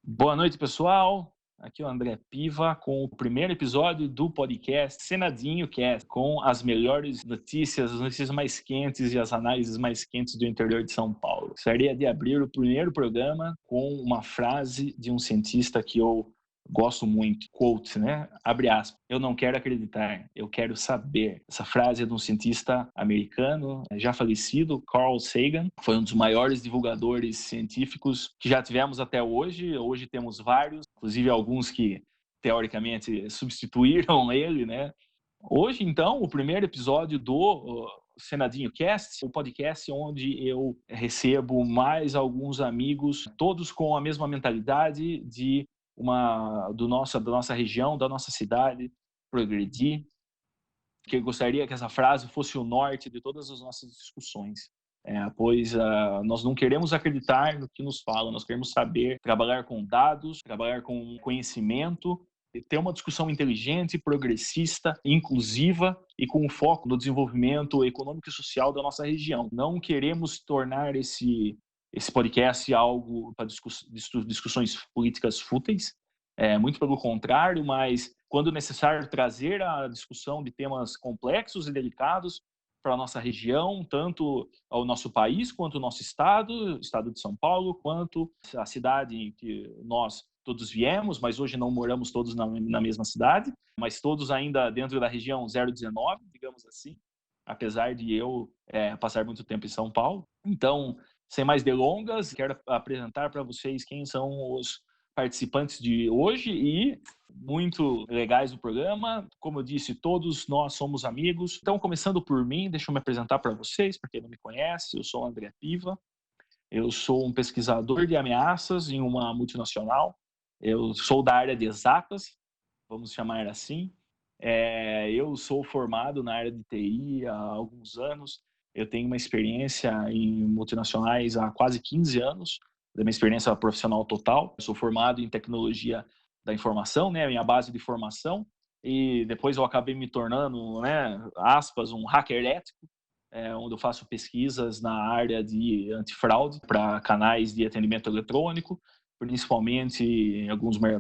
Boa noite, pessoal. Aqui é o André Piva com o primeiro episódio do podcast Senadinho Cast, com as melhores notícias, as notícias mais quentes e as análises mais quentes do interior de São Paulo. Gostaria de abrir o primeiro programa com uma frase de um cientista que eu gosto muito, quote, né? Abre aspas. Eu não quero acreditar, eu quero saber. Essa frase é de um cientista americano, já falecido, Carl Sagan. Foi um dos maiores divulgadores científicos que já tivemos até hoje. Hoje temos vários, inclusive alguns que, teoricamente, substituíram ele, né? Hoje, então, o primeiro episódio do Senadinho Cast, o podcast onde eu recebo mais alguns amigos, todos com a mesma mentalidade da nossa região, da nossa cidade, progredir, que eu gostaria que essa frase fosse o norte de todas as nossas discussões. Pois nós não queremos acreditar no que nos falam, nós queremos saber, trabalhar com dados, trabalhar com conhecimento, ter uma discussão inteligente, progressista, inclusiva e com foco no desenvolvimento econômico e social da nossa região. Não queremos tornar esse podcast algo para discussões políticas fúteis, muito pelo contrário, mas quando necessário trazer a discussão de temas complexos e delicados para a nossa região, tanto ao nosso país, quanto o nosso estado, o estado de São Paulo, quanto a cidade em que nós todos viemos, mas hoje não moramos todos na mesma cidade, mas todos ainda dentro da região 019, digamos assim, apesar de eu passar muito tempo em São Paulo. Então, sem mais delongas, quero apresentar para vocês quem são os participantes de hoje e muito legais do programa. Como eu disse, todos nós somos amigos. Então, começando por mim, deixa eu me apresentar para vocês, para quem não me conhece, eu sou o André Piva, eu sou um pesquisador de ameaças em uma multinacional, eu sou da área de exatas, vamos chamar assim. Eu sou formado na área de TI há alguns anos, eu tenho uma experiência em multinacionais há quase 15 anos, da minha experiência profissional total. Eu sou formado em tecnologia da informação, né, minha base de formação, e depois eu acabei me tornando, né, aspas, um hacker ético, onde eu faço pesquisas na área de antifraude para canais de atendimento eletrônico, principalmente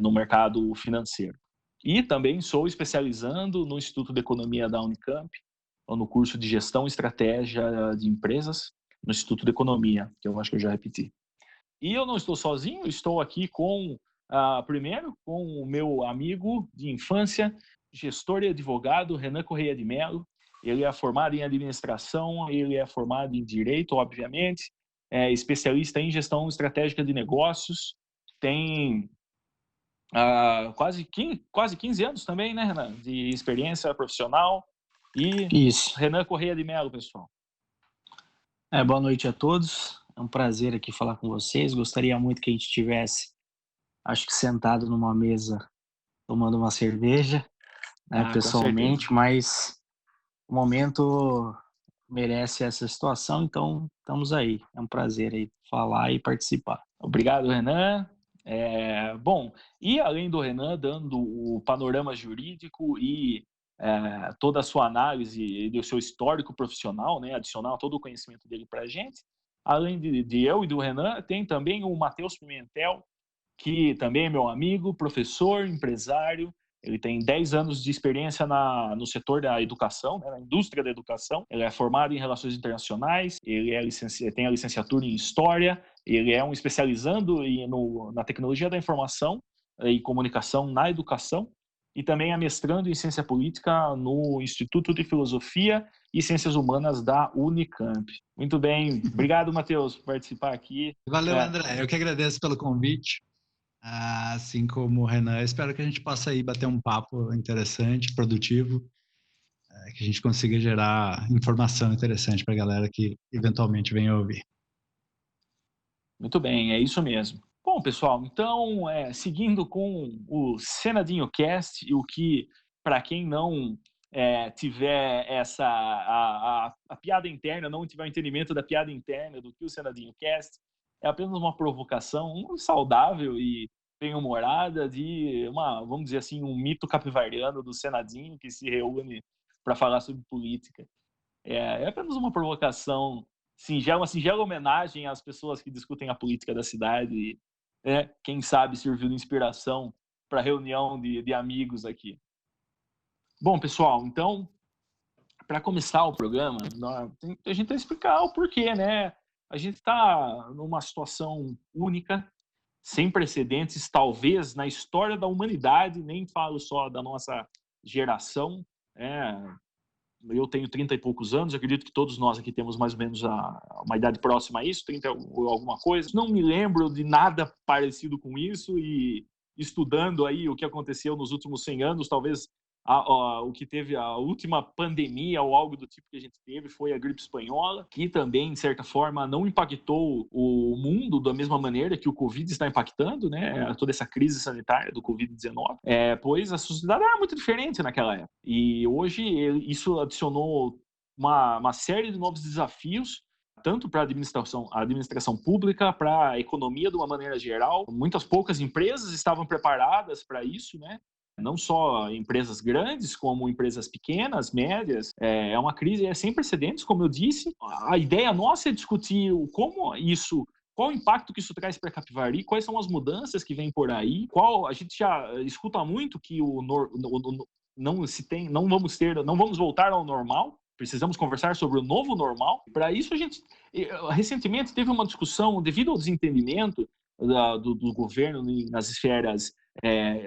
no mercado financeiro. E também sou especializando no Instituto de Economia da Unicamp, no curso de Gestão e Estratégia de Empresas, no Instituto de Economia, que eu acho que eu já repeti. E eu não estou sozinho, estou aqui primeiro com o meu amigo de infância, gestor e advogado, Renan Correia de Mello. Ele é formado em administração, ele é formado em direito, obviamente, é especialista em gestão estratégica de negócios, tem quase 15 anos também, né, Renan, de experiência profissional. E Isso. Renan Correia de Mello, pessoal. Boa noite a todos. É um prazer aqui falar com vocês. Gostaria muito que a gente estivesse, acho que sentado numa mesa tomando uma cerveja, né, pessoalmente, mas o momento merece essa situação, então estamos aí. É um prazer aí falar e participar. Obrigado, Renan. Bom, e além do Renan dando o panorama jurídico e toda a sua análise e do seu histórico profissional, né, adicionar todo o conhecimento dele para a gente, além de eu e do Renan, tem também o Matheus Pimentel, que também é meu amigo, professor, empresário. Ele tem 10 anos de experiência no setor da educação, né, na indústria da educação. Ele é formado em Relações Internacionais, ele tem a licenciatura em História, ele é um especializando na tecnologia da informação e comunicação na educação, e também é mestrando em Ciência Política no Instituto de Filosofia e Ciências Humanas da Unicamp. Muito bem. Obrigado, Matheus, por participar aqui. Valeu, André. Eu que agradeço pelo convite. Assim como o Renan, espero que a gente possa aí bater um papo interessante, produtivo, que a gente consiga gerar informação interessante para a galera que eventualmente venha ouvir. Muito bem, é isso mesmo. Bom, pessoal, então, seguindo com o Senadinho Cast, o que, para quem não tiver a piada interna, não tiver o entendimento da piada interna do que o Senadinho Cast, é apenas uma provocação saudável e bem-humorada vamos dizer assim, um mito capivariano do Senadinho que se reúne para falar sobre política. É apenas uma provocação singela, uma singela homenagem às pessoas que discutem a política da cidade Quem sabe serviu de inspiração para a reunião de amigos aqui. Bom, pessoal, então, para começar o programa, a gente tem que explicar o porquê, né? A gente está numa situação única, sem precedentes, talvez, na história da humanidade, nem falo só da nossa geração. Eu tenho 30 e poucos anos, acredito que todos nós aqui temos mais ou menos uma idade próxima a isso, 30 ou alguma coisa. Não me lembro de nada parecido com isso, e estudando aí o que aconteceu nos últimos 100 anos, talvez o que teve a última pandemia ou algo do tipo que a gente teve foi a gripe espanhola, que também, de certa forma, não impactou o mundo da mesma maneira que o Covid está impactando, né? Toda essa crise sanitária do Covid-19, pois a sociedade era muito diferente naquela época. E hoje isso adicionou uma série de novos desafios, tanto para a administração pública, para a economia de uma maneira geral. Muitas poucas empresas estavam preparadas para isso, né? Não só empresas grandes, como empresas pequenas, médias. É uma crise sem precedentes, como eu disse. A ideia nossa é discutir qual o impacto que isso traz para Capivari, quais são as mudanças que vêm por aí, a gente já escuta muito que não vamos voltar ao normal. Precisamos conversar sobre o novo normal. Para isso, a gente recentemente teve uma discussão, devido ao desentendimento do governo nas esferas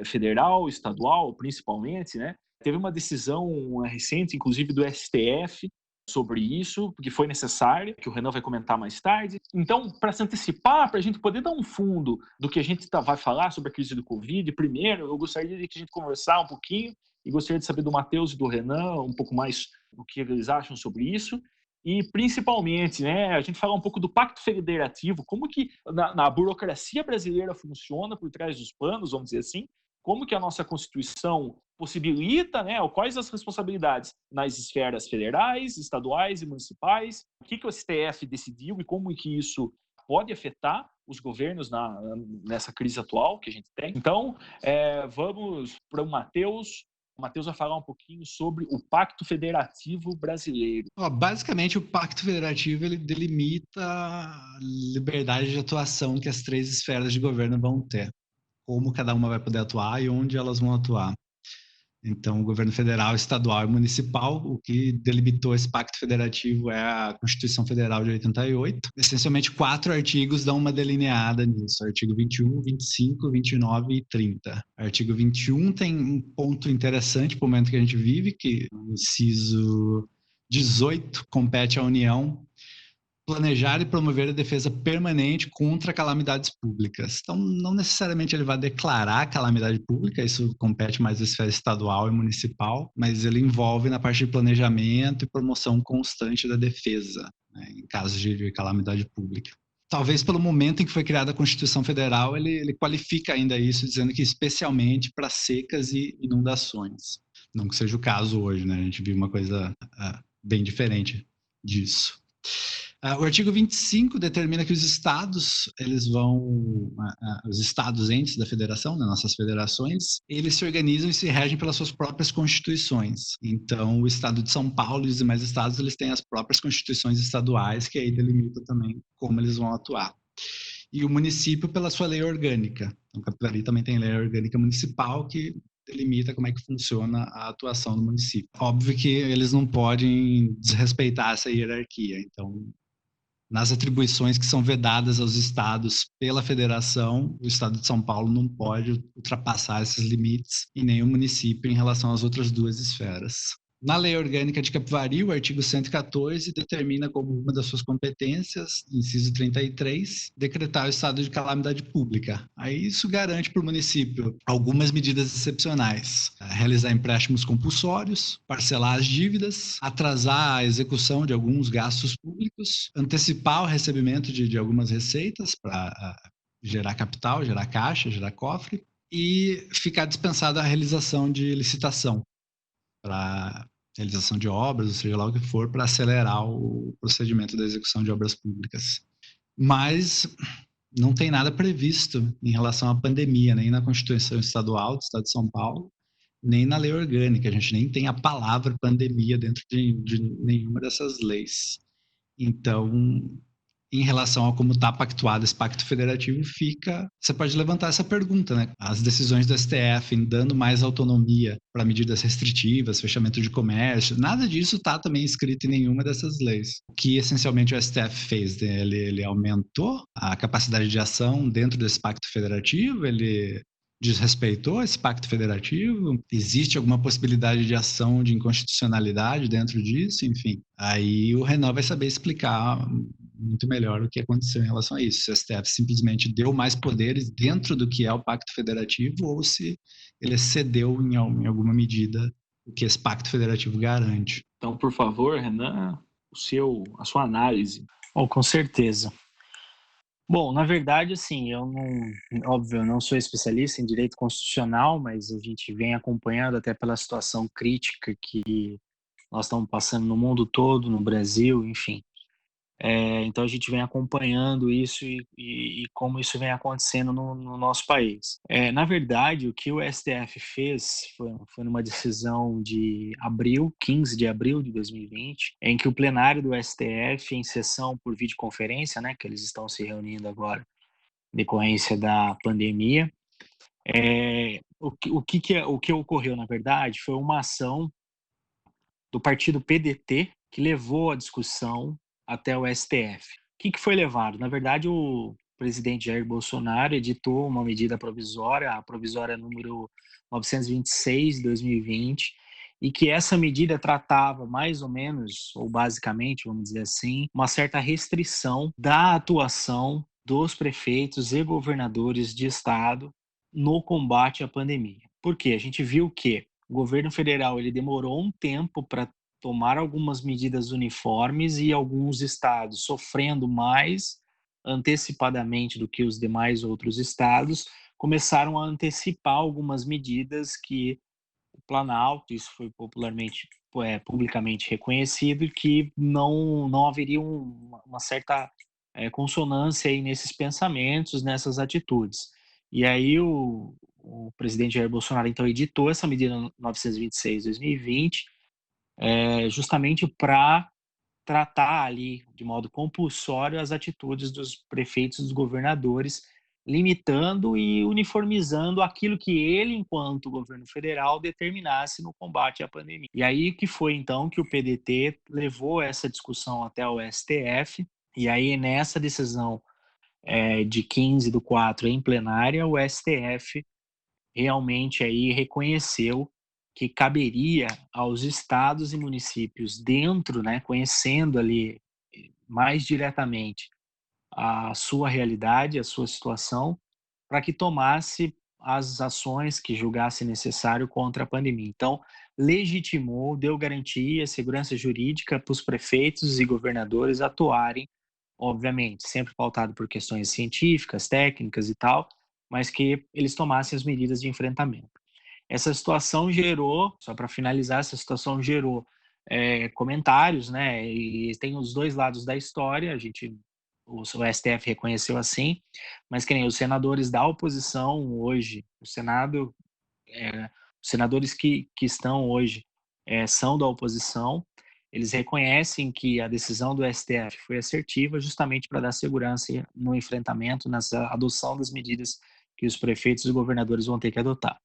federal, estadual, principalmente, né? Teve uma decisão recente, inclusive do STF, sobre isso, porque foi necessário, que o Renan vai comentar mais tarde. Então, para se antecipar, para a gente poder dar um fundo do que a gente vai falar sobre a crise do Covid, primeiro, eu gostaria de que a gente conversar um pouquinho, e gostaria de saber do Matheus e do Renan um pouco mais o que eles acham sobre isso. E, principalmente, né, a gente falar um pouco do Pacto Federativo, como que na burocracia brasileira funciona por trás dos panos, vamos dizer assim, como que a nossa Constituição possibilita, né, quais as responsabilidades nas esferas federais, estaduais e municipais, o que o STF decidiu e como que isso pode afetar os governos nessa crise atual que a gente tem. Então, vamos para o Matheus. O Matheus vai falar um pouquinho sobre o Pacto Federativo Brasileiro. Basicamente, o Pacto Federativo ele delimita a liberdade de atuação que as 3 esferas de governo vão ter, como cada uma vai poder atuar e onde elas vão atuar. Então, o governo federal, estadual e municipal, o que delimitou esse pacto federativo é a Constituição Federal de 88. Essencialmente, 4 artigos dão uma delineada nisso. Artigo 21, 25, 29 e 30. Artigo 21 tem um ponto interessante para o momento que a gente vive, que o inciso 18 compete à União planejar e promover a defesa permanente contra calamidades públicas. Então, não necessariamente ele vai declarar calamidade pública, isso compete mais à esfera estadual e municipal, mas ele envolve na parte de planejamento e promoção constante da defesa, né, em casos de calamidade pública. Talvez pelo momento em que foi criada a Constituição Federal, ele qualifica ainda isso, dizendo que especialmente para secas e inundações. Não que seja o caso hoje, né? A gente vive uma coisa bem diferente disso. O artigo 25 determina que os estados, os estados entes da federação, né, nossas federações, eles se organizam e se regem pelas suas próprias constituições. Então, o estado de São Paulo e os demais estados, eles têm as próprias constituições estaduais, que aí delimitam também como eles vão atuar. E o município pela sua lei orgânica. Então, Capivari também tem lei orgânica municipal que delimita como é que funciona a atuação do município. Óbvio que eles não podem desrespeitar essa hierarquia, então nas atribuições que são vedadas aos estados pela federação, o estado de São Paulo não pode ultrapassar esses limites e nem o município em relação às outras 2 esferas. Na Lei Orgânica de Capivari, o artigo 114 determina como uma das suas competências, inciso 33, decretar o estado de calamidade pública. Aí isso garante para o município algumas medidas excepcionais: realizar empréstimos compulsórios, parcelar as dívidas, atrasar a execução de alguns gastos públicos, antecipar o recebimento de algumas receitas para gerar capital, gerar caixa, gerar cofre, e ficar dispensada a realização de licitação, para realização de obras, ou seja lá o que for, para acelerar o procedimento da execução de obras públicas. Mas não tem nada previsto em relação à pandemia, nem na Constituição Estadual do Estado de São Paulo, nem na lei orgânica. A gente nem tem a palavra pandemia dentro de nenhuma dessas leis. Então, em relação a como está pactuado esse pacto federativo, você pode levantar essa pergunta, né? As decisões do STF em dando mais autonomia para medidas restritivas, fechamento de comércio, nada disso está também escrito em nenhuma dessas leis. O que essencialmente o STF fez, né? Ele aumentou a capacidade de ação dentro desse pacto federativo, ele desrespeitou esse pacto federativo? Existe alguma possibilidade de ação de inconstitucionalidade dentro disso? Enfim, aí o Renan vai saber explicar muito melhor o que aconteceu em relação a isso. Se o STF simplesmente deu mais poderes dentro do que é o pacto federativo ou se ele cedeu em alguma medida o que esse pacto federativo garante. Então, por favor, Renan, a sua análise. Com certeza. Bom, na verdade, assim, óbvio, eu não sou especialista em direito constitucional, mas a gente vem acompanhando até pela situação crítica que nós estamos passando no mundo todo, no Brasil, enfim. Então a gente vem acompanhando isso e como isso vem acontecendo no nosso país. Na verdade, o que o STF fez foi numa decisão de 15 de abril de 2020, em que o plenário do STF, em sessão por videoconferência, né, que eles estão se reunindo agora, em decorrência da pandemia, o que ocorreu, na verdade, foi uma ação do partido PDT que levou a discussão até o STF. O que foi levado? Na verdade, o presidente Jair Bolsonaro editou uma medida provisória, a provisória número 926 de 2020, e que essa medida tratava mais ou menos, ou basicamente, vamos dizer assim, uma certa restrição da atuação dos prefeitos e governadores de estado no combate à pandemia. Por quê? A gente viu que o governo federal ele demorou um tempo para tomar algumas medidas uniformes e alguns estados sofrendo mais antecipadamente do que os demais outros estados começaram a antecipar algumas medidas que o Planalto, isso foi publicamente reconhecido, que não haveria uma certa consonância aí nesses pensamentos, nessas atitudes. E aí o presidente Jair Bolsonaro, então, editou essa medida 926 de 2020, justamente para tratar ali, de modo compulsório, as atitudes dos prefeitos e dos governadores, limitando e uniformizando aquilo que ele, enquanto governo federal, determinasse no combate à pandemia. E aí que foi, então, que o PDT levou essa discussão até o STF, e aí nessa decisão de 15/4 em plenária, o STF realmente aí reconheceu que caberia aos estados e municípios dentro, né, conhecendo ali mais diretamente a sua realidade, a sua situação, para que tomasse as ações que julgasse necessário contra a pandemia. Então, legitimou, deu garantia, segurança jurídica para os prefeitos e governadores atuarem, obviamente, sempre pautado por questões científicas, técnicas e tal, mas que eles tomassem as medidas de enfrentamento. Essa situação gerou, só para finalizar, essa situação gerou comentários, né? E tem os dois lados da história, o STF reconheceu assim, mas que nem os senadores da oposição hoje, o Senado, os senadores que estão hoje são da oposição, eles reconhecem que a decisão do STF foi assertiva justamente para dar segurança no enfrentamento, nessa adoção das medidas que os prefeitos e governadores vão ter que adotar.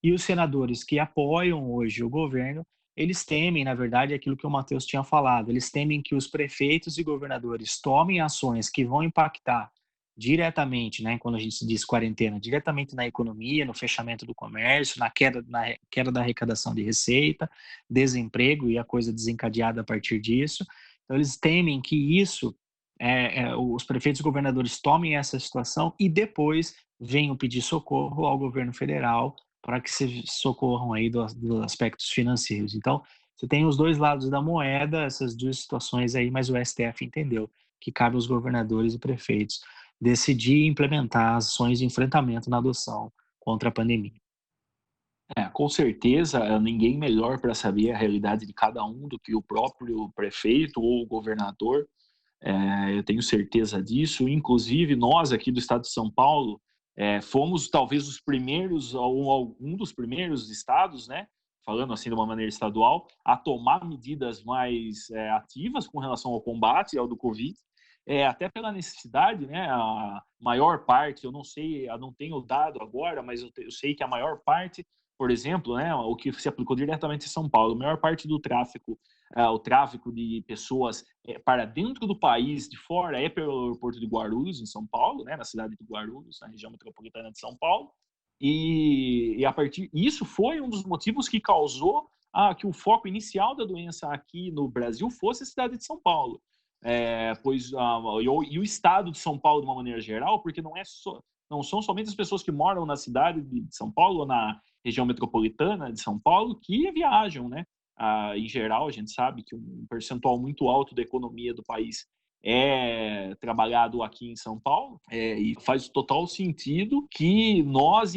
E os senadores que apoiam hoje o governo, eles temem, na verdade, aquilo que o Matheus tinha falado, eles temem que os prefeitos e governadores tomem ações que vão impactar diretamente, né, quando a gente diz quarentena, diretamente na economia, no fechamento do comércio, na queda da arrecadação de receita, desemprego e a coisa desencadeada a partir disso. Então, eles temem que isso, os prefeitos e governadores tomem essa situação e depois venham pedir socorro ao governo federal para que se socorram aí dos aspectos financeiros. Então, você tem os dois lados da moeda, essas duas situações aí, mas o STF entendeu que cabe aos governadores e prefeitos decidir implementar ações de enfrentamento na adoção contra a pandemia. Com certeza, ninguém melhor para saber a realidade de cada um do que o próprio prefeito ou o governador. Eu tenho certeza disso. Inclusive, nós aqui do estado de São Paulo fomos talvez os primeiros, ou algum dos primeiros estados, né, falando assim de uma maneira estadual, a tomar medidas mais ativas com relação ao combate ao do Covid. até pela necessidade, né, a maior parte, eu não sei, eu não tenho dado agora, mas eu sei que a maior parte, por exemplo, né, o que se aplicou diretamente em São Paulo, a maior parte do tráfico, o tráfico de pessoas para dentro do país, de fora, é pelo aeroporto de Guarulhos, em São Paulo, né, na cidade de Guarulhos, na região metropolitana de São Paulo, e a partir isso foi um dos motivos que causou que o foco inicial da doença aqui no Brasil fosse a cidade de São Paulo. E o estado de São Paulo de uma maneira geral, porque não são somente as pessoas que moram na cidade de São Paulo ou na região metropolitana de São Paulo que viajam, né? Em geral, a gente sabe que um percentual muito alto da economia do país é trabalhado aqui em São Paulo, e faz total sentido que nós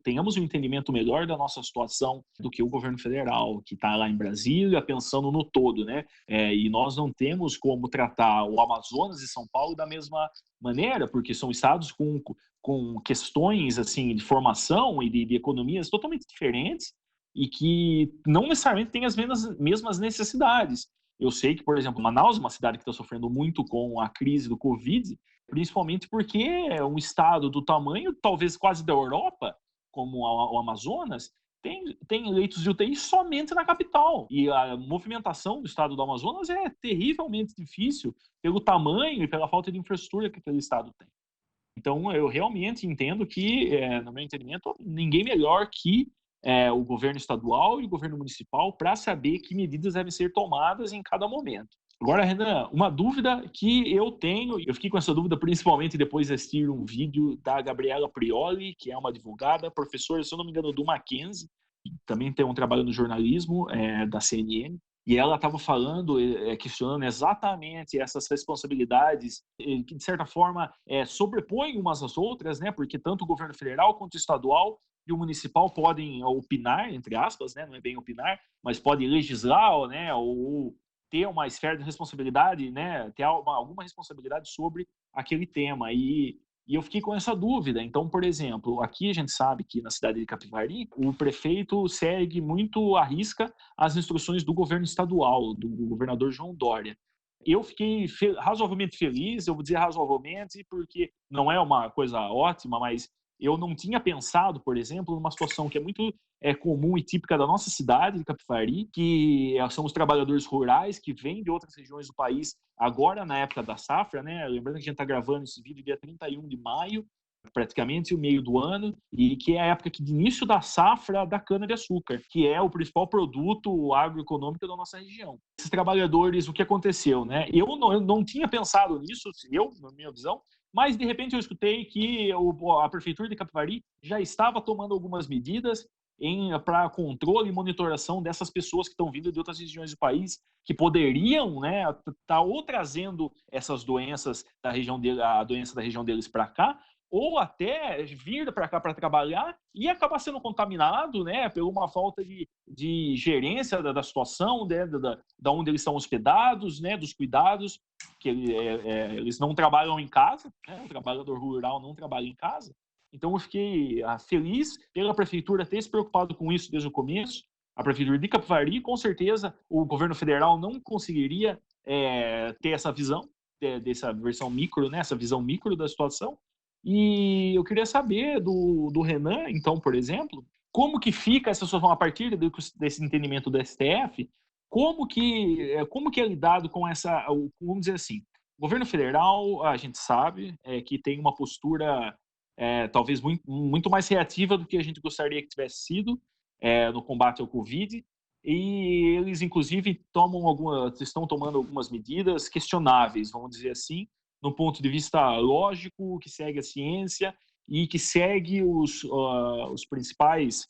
tenhamos um entendimento melhor da nossa situação do que o governo federal, que está lá em Brasília, pensando no todo, né? E nós não temos como tratar o Amazonas e São Paulo da mesma maneira, porque são estados com questões assim de formação e de economias totalmente diferentes e que não necessariamente têm as mesmas necessidades. Eu sei que, por exemplo, Manaus é uma cidade que está sofrendo muito com a crise do Covid, principalmente porque é um estado do tamanho, talvez quase da Europa, como o Amazonas, tem leitos de UTI somente na capital. E a movimentação do estado do Amazonas é terrivelmente difícil pelo tamanho e pela falta de infraestrutura que aquele estado tem. Então, eu realmente entendo que, no meu entendimento, ninguém melhor que o governo estadual e o governo municipal para saber que medidas devem ser tomadas em cada momento. Agora, Renan, uma dúvida que eu tenho, eu fiquei com essa dúvida principalmente depois de assistir um vídeo da Gabriela Prioli, que é uma advogada, professora, se eu não me engano, do Mackenzie, também tem um trabalho no jornalismo da CNN, e ela estava falando, questionando exatamente essas responsabilidades que, de certa forma, sobrepõem umas às outras, né? Porque tanto o governo federal quanto o estadual e o municipal podem opinar, entre aspas, né? Não é bem opinar, mas podem legislar, né? Ou ter uma esfera de responsabilidade, né? Ter alguma responsabilidade sobre aquele tema. E eu fiquei com essa dúvida. Então, por exemplo, aqui a gente sabe que na cidade de Capivari, o prefeito segue muito à risca as instruções do governo estadual, do governador João Dória. Eu fiquei razoavelmente feliz, eu vou dizer razoavelmente, porque não é uma coisa ótima, mas eu não tinha pensado, por exemplo, numa situação que é muito comum e típica da nossa cidade, de Capivari, que são os trabalhadores rurais que vêm de outras regiões do país agora na época da safra, né? Lembrando que a gente está gravando esse vídeo dia 31 de maio, praticamente o meio do ano, e que é a época de início da safra da cana-de-açúcar, que é o principal produto agroeconômico da nossa região. Esses trabalhadores, o que aconteceu, né? Eu não tinha pensado nisso, na minha visão, mas de repente eu escutei que a prefeitura de Capivari já estava tomando algumas medidas para controle e monitoração dessas pessoas que estão vindo de outras regiões do país, que poderiam, né, estar ou trazendo essas doenças da região dele, a doença da região deles para cá, ou até vir para cá para trabalhar e acabar sendo contaminado, né, por uma falta de gerência da situação, né, da onde eles estão hospedados, né, dos cuidados, que eles não trabalham em casa, né, o trabalhador rural não trabalha em casa. Então, eu fiquei feliz pela prefeitura ter se preocupado com isso desde o começo. A prefeitura de Capivari, com certeza, o governo federal não conseguiria ter essa visão, dessa versão micro, né, essa visão micro da situação. E eu queria saber do Renan, então, por exemplo, como que fica essa situação a partir desse entendimento do STF, como que é lidado com essa, vamos dizer assim, o governo federal, a gente sabe que tem uma postura talvez muito mais reativa do que a gente gostaria que tivesse sido no combate ao Covid, e eles, inclusive, estão tomando algumas medidas questionáveis, vamos dizer assim, no ponto de vista lógico, que segue a ciência e que segue as principais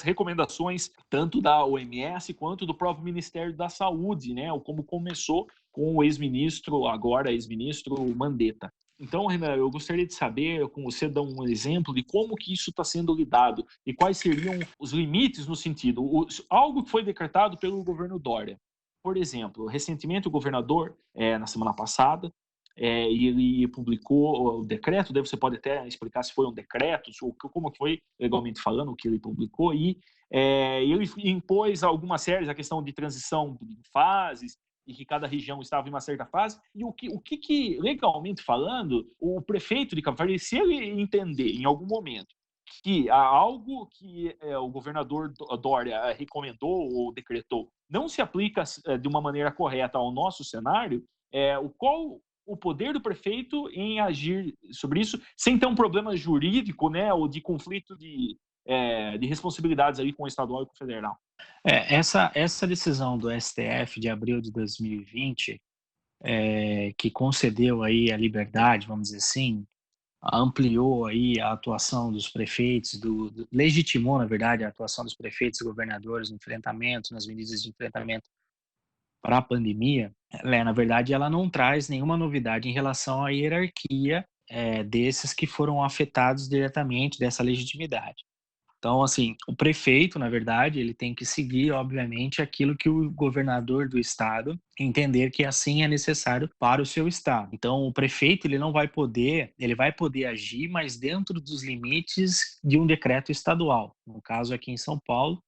recomendações, tanto da OMS quanto do próprio Ministério da Saúde, né? Como começou com o agora ex-ministro Mandetta. Então, Renan, eu gostaria de saber, com você, dar um exemplo de como que isso está sendo lidado e quais seriam os limites no sentido, algo que foi decretado pelo governo Dória. Por exemplo, recentemente o governador, na semana passada, ele publicou o decreto, daí você pode até explicar se foi um decreto, como foi legalmente falando o que ele publicou, e ele impôs algumas séries, a questão de transição de fases, e que cada região estava em uma certa fase, e o que legalmente falando, o prefeito de Capivari, se ele entender em algum momento que há algo que o governador Dória recomendou ou decretou não se aplica de uma maneira correta ao nosso cenário, qual o poder do prefeito em agir sobre isso sem ter um problema jurídico, né, ou de conflito de responsabilidades aí com o estadual e com o federal? Essa decisão do STF de abril de 2020, que concedeu aí a liberdade, vamos dizer assim, ampliou aí a atuação dos prefeitos, legitimou, na verdade, a atuação dos prefeitos e governadores no enfrentamento, nas medidas de enfrentamento para a pandemia, na verdade, ela não traz nenhuma novidade em relação à hierarquia desses que foram afetados diretamente dessa legitimidade. Então, assim, o prefeito, na verdade, ele tem que seguir, obviamente, aquilo que o governador do estado entender que assim é necessário para o seu estado. Então, o prefeito, ele vai poder agir, mas dentro dos limites de um decreto estadual. No caso, aqui em São Paulo,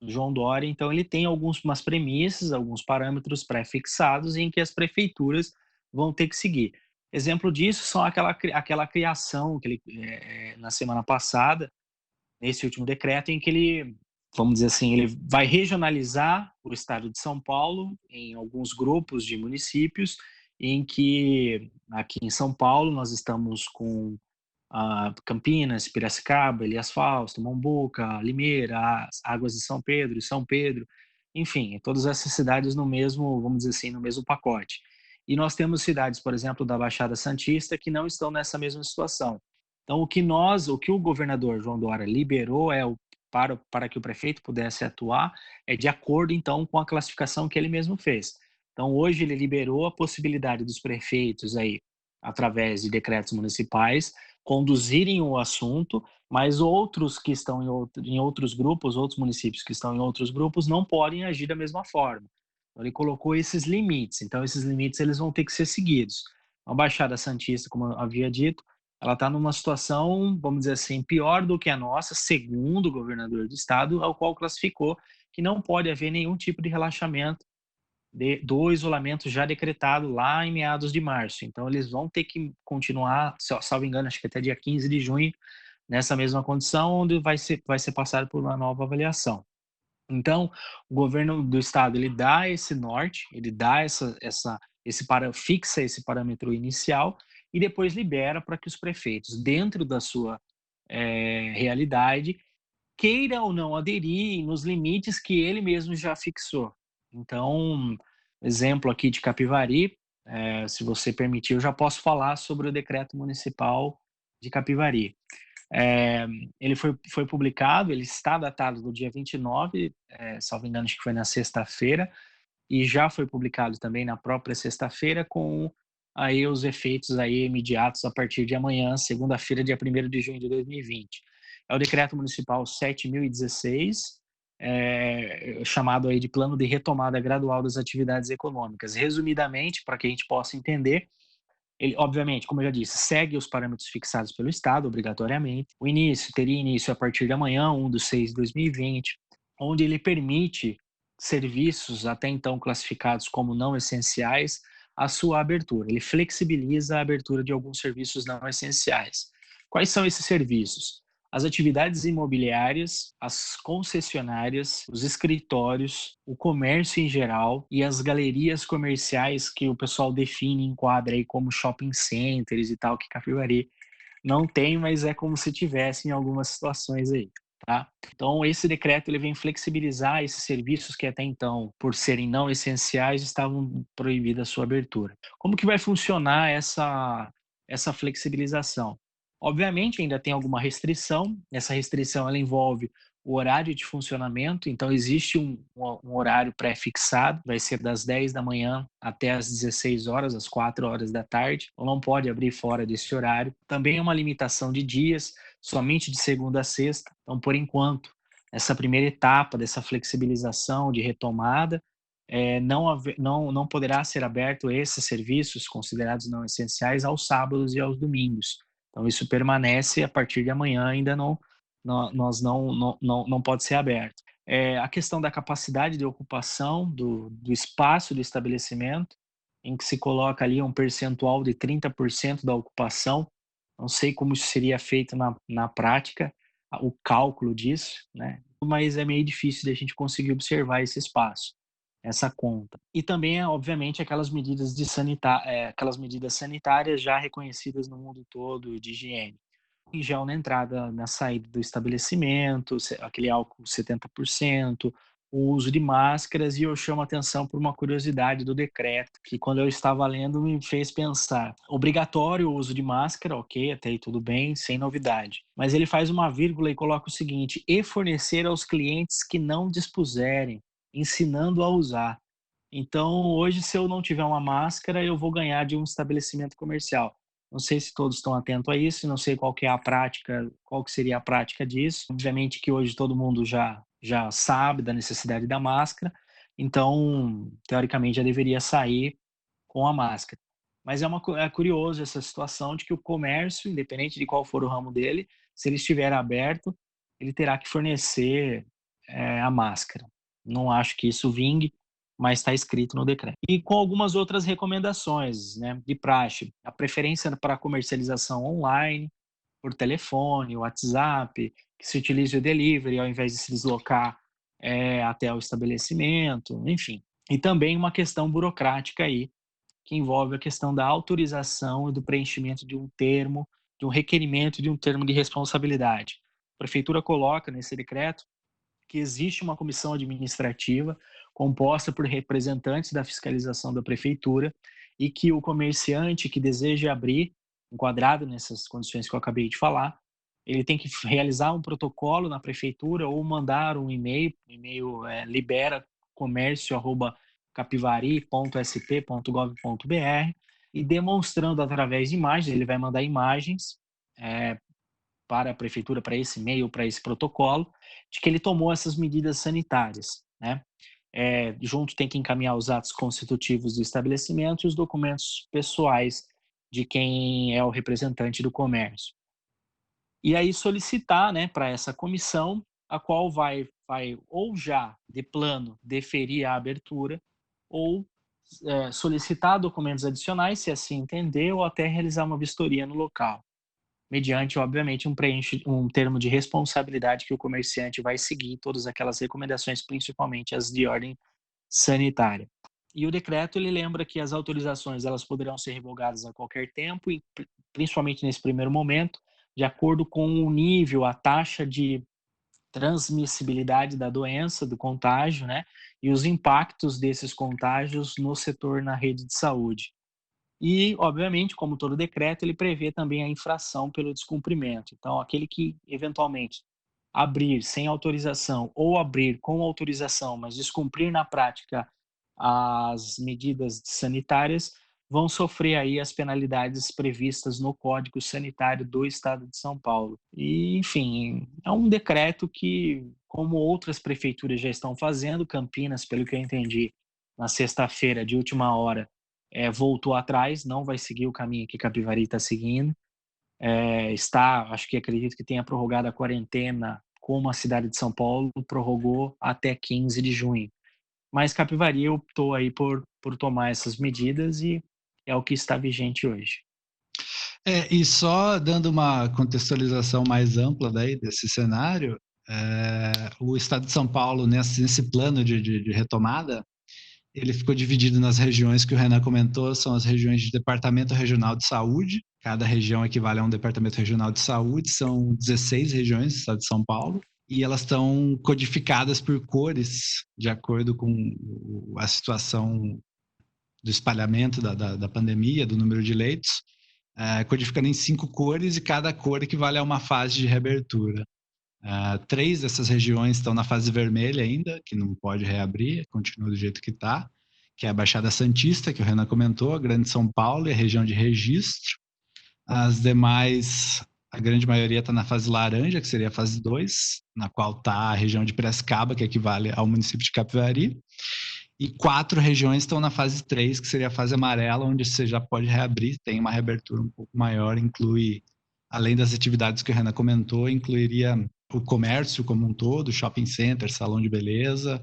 João Dória, então, ele tem algumas premissas, alguns parâmetros pré-fixados em que as prefeituras vão ter que seguir. Exemplo disso são aquela criação que ele, na semana passada, nesse último decreto, em que ele, vamos dizer assim, ele vai regionalizar o estado de São Paulo em alguns grupos de municípios, em que aqui em São Paulo nós estamos com Campinas, Piracicaba, Elias Fausto, Mombuca, Limeira, Águas de São Pedro, enfim, todas essas cidades no mesmo, vamos dizer assim, no mesmo pacote. E nós temos cidades, por exemplo, da Baixada Santista, que não estão nessa mesma situação. Então, o que o governador João Dória liberou para que o prefeito pudesse atuar de acordo, então, com a classificação que ele mesmo fez. Então, hoje ele liberou a possibilidade dos prefeitos aí, através de decretos municipais, conduzirem o assunto, mas outros que estão em outros grupos, outros municípios que estão em outros grupos, não podem agir da mesma forma. Então, ele colocou esses limites. Então, esses limites eles vão ter que ser seguidos. A Baixada Santista, como eu havia dito, ela está numa situação, vamos dizer assim, pior do que a nossa, segundo o governador do estado, ao qual classificou que não pode haver nenhum tipo de relaxamento do isolamento já decretado lá em meados de março. Então, eles vão ter que continuar, salvo engano, acho que até dia 15 de junho, nessa mesma condição, onde vai ser passado por uma nova avaliação. Então, o governo do estado, ele dá esse norte, ele dá fixa esse parâmetro inicial e depois libera para que os prefeitos, dentro da sua realidade, queira ou não aderir nos limites que ele mesmo já fixou. Então, exemplo aqui de Capivari, se você permitir, eu já posso falar sobre o decreto municipal de Capivari. Ele foi publicado, ele está datado do dia 29, salvo engano, acho que foi na sexta-feira, e já foi publicado também na própria sexta-feira, com aí os efeitos aí imediatos a partir de amanhã, segunda-feira, dia 1º de junho de 2020. É o decreto municipal 7.016, chamado aí de Plano de Retomada Gradual das Atividades Econômicas. Resumidamente, para que a gente possa entender, ele, obviamente, como eu já disse, segue os parâmetros fixados pelo Estado, obrigatoriamente. Teria início a partir de amanhã, 1/6/2020, onde ele permite serviços até então classificados como não essenciais a sua abertura. Ele flexibiliza a abertura de alguns serviços não essenciais. Quais são esses serviços? As atividades imobiliárias, as concessionárias, os escritórios, o comércio em geral e as galerias comerciais que o pessoal define e enquadra aí como shopping centers e tal, que Capivari não tem, mas é como se tivesse em algumas situações aí. Tá? Então, esse decreto ele vem flexibilizar esses serviços que até então, por serem não essenciais, estavam proibida a sua abertura. Como que vai funcionar essa flexibilização? Obviamente, ainda tem alguma restrição. Essa restrição ela envolve o horário de funcionamento. Então, existe um horário pré-fixado, vai ser das 10 da manhã até as 16 horas, às 4 horas da tarde. Ou não pode abrir fora desse horário. Também é uma limitação de dias, somente de segunda a sexta. Então, por enquanto, essa primeira etapa dessa flexibilização de retomada, não poderá ser aberto esses serviços considerados não essenciais aos sábados e aos domingos. Então, isso permanece a partir de amanhã, ainda não pode ser aberto. a questão da capacidade de ocupação do espaço do estabelecimento, em que se coloca ali um percentual de 30% da ocupação. Não sei como isso seria feito na prática, o cálculo disso, né? Mas é meio difícil de a gente conseguir observar esse espaço, essa conta. E também, obviamente, aquelas medidas sanitárias já reconhecidas no mundo todo de higiene. Em gel na entrada, na saída do estabelecimento, aquele álcool 70%, o uso de máscaras, e eu chamo a atenção por uma curiosidade do decreto, que quando eu estava lendo me fez pensar. Obrigatório o uso de máscara, ok, até aí tudo bem, sem novidade. Mas ele faz uma vírgula e coloca o seguinte: e fornecer aos clientes que não dispuserem, ensinando a usar. Então, hoje, se eu não tiver uma máscara, eu vou ganhar de um estabelecimento comercial. Não sei se todos estão atentos a isso, não sei qual que é a prática, qual que seria a prática disso. Obviamente que hoje todo mundo já sabe da necessidade da máscara, então, teoricamente, já deveria sair com a máscara. Mas é curioso essa situação de que o comércio, independente de qual for o ramo dele, se ele estiver aberto, ele terá que fornecer a máscara. Não acho que isso vingue, mas está escrito no decreto. E com algumas outras recomendações, né, de praxe. A preferência para comercialização online, por telefone, WhatsApp, que se utilize o delivery ao invés de se deslocar até o estabelecimento, enfim. E também uma questão burocrática aí, que envolve a questão da autorização e do preenchimento de um termo, de um requerimento de um termo de responsabilidade. A prefeitura coloca nesse decreto que existe uma comissão administrativa composta por representantes da fiscalização da prefeitura e que o comerciante que deseja abrir, enquadrado nessas condições que eu acabei de falar, ele tem que realizar um protocolo na prefeitura ou mandar um e-mail, libera.comércio@capivari.sp.gov.br, e demonstrando através de imagens, ele vai mandar imagens para a prefeitura, para esse e-mail, para esse protocolo, de que ele tomou essas medidas sanitárias, né? Junto tem que encaminhar os atos constitutivos do estabelecimento e os documentos pessoais de quem é o representante do comércio. E aí solicitar, né, para essa comissão, a qual vai ou já, de plano, deferir a abertura, ou solicitar documentos adicionais, se assim entender, ou até realizar uma vistoria no local, mediante, obviamente, um termo de responsabilidade que o comerciante vai seguir, todas aquelas recomendações, principalmente as de ordem sanitária. E o decreto, ele lembra que as autorizações elas poderão ser revogadas a qualquer tempo, e principalmente nesse primeiro momento, de acordo com o nível, a taxa de transmissibilidade da doença, do contágio, né, e os impactos desses contágios no setor, na rede de saúde. E, obviamente, como todo decreto, ele prevê também a infração pelo descumprimento. Então, aquele que, eventualmente, abrir sem autorização ou abrir com autorização, mas descumprir na prática as medidas sanitárias, vão sofrer aí as penalidades previstas no Código Sanitário do Estado de São Paulo. E, enfim, é um decreto que, como outras prefeituras já estão fazendo, Campinas, pelo que eu entendi, na sexta-feira, de última hora, voltou atrás, não vai seguir o caminho que Capivari está seguindo. Acredito que tenha prorrogado a quarentena, como a cidade de São Paulo prorrogou até 15 de junho. Mas Capivari optou aí por tomar essas medidas e é o que está vigente hoje. E só dando uma contextualização mais ampla daí desse cenário, o Estado de São Paulo, nesse plano de retomada, ele ficou dividido nas regiões que o Renan comentou, são as regiões de Departamento Regional de Saúde. Cada região equivale a um Departamento Regional de Saúde, são 16 regiões do Estado de São Paulo, e elas estão codificadas por cores, de acordo com a situação do espalhamento da pandemia, do número de leitos, codificando em 5 cores, e cada cor equivale a uma fase de reabertura. 3 dessas regiões estão na fase vermelha ainda, que não pode reabrir, continua do jeito que está, que é a Baixada Santista, que o Renan comentou, a Grande São Paulo e a região de registro. As demais, a grande maioria está na fase laranja, que seria a fase 2, na qual está a região de Piracicaba, que equivale ao município de Capivari. E 4 regiões estão na fase 3, que seria a fase amarela, onde você já pode reabrir, tem uma reabertura um pouco maior, inclui, além das atividades que o Renan comentou, incluiria o comércio como um todo, shopping center, salão de beleza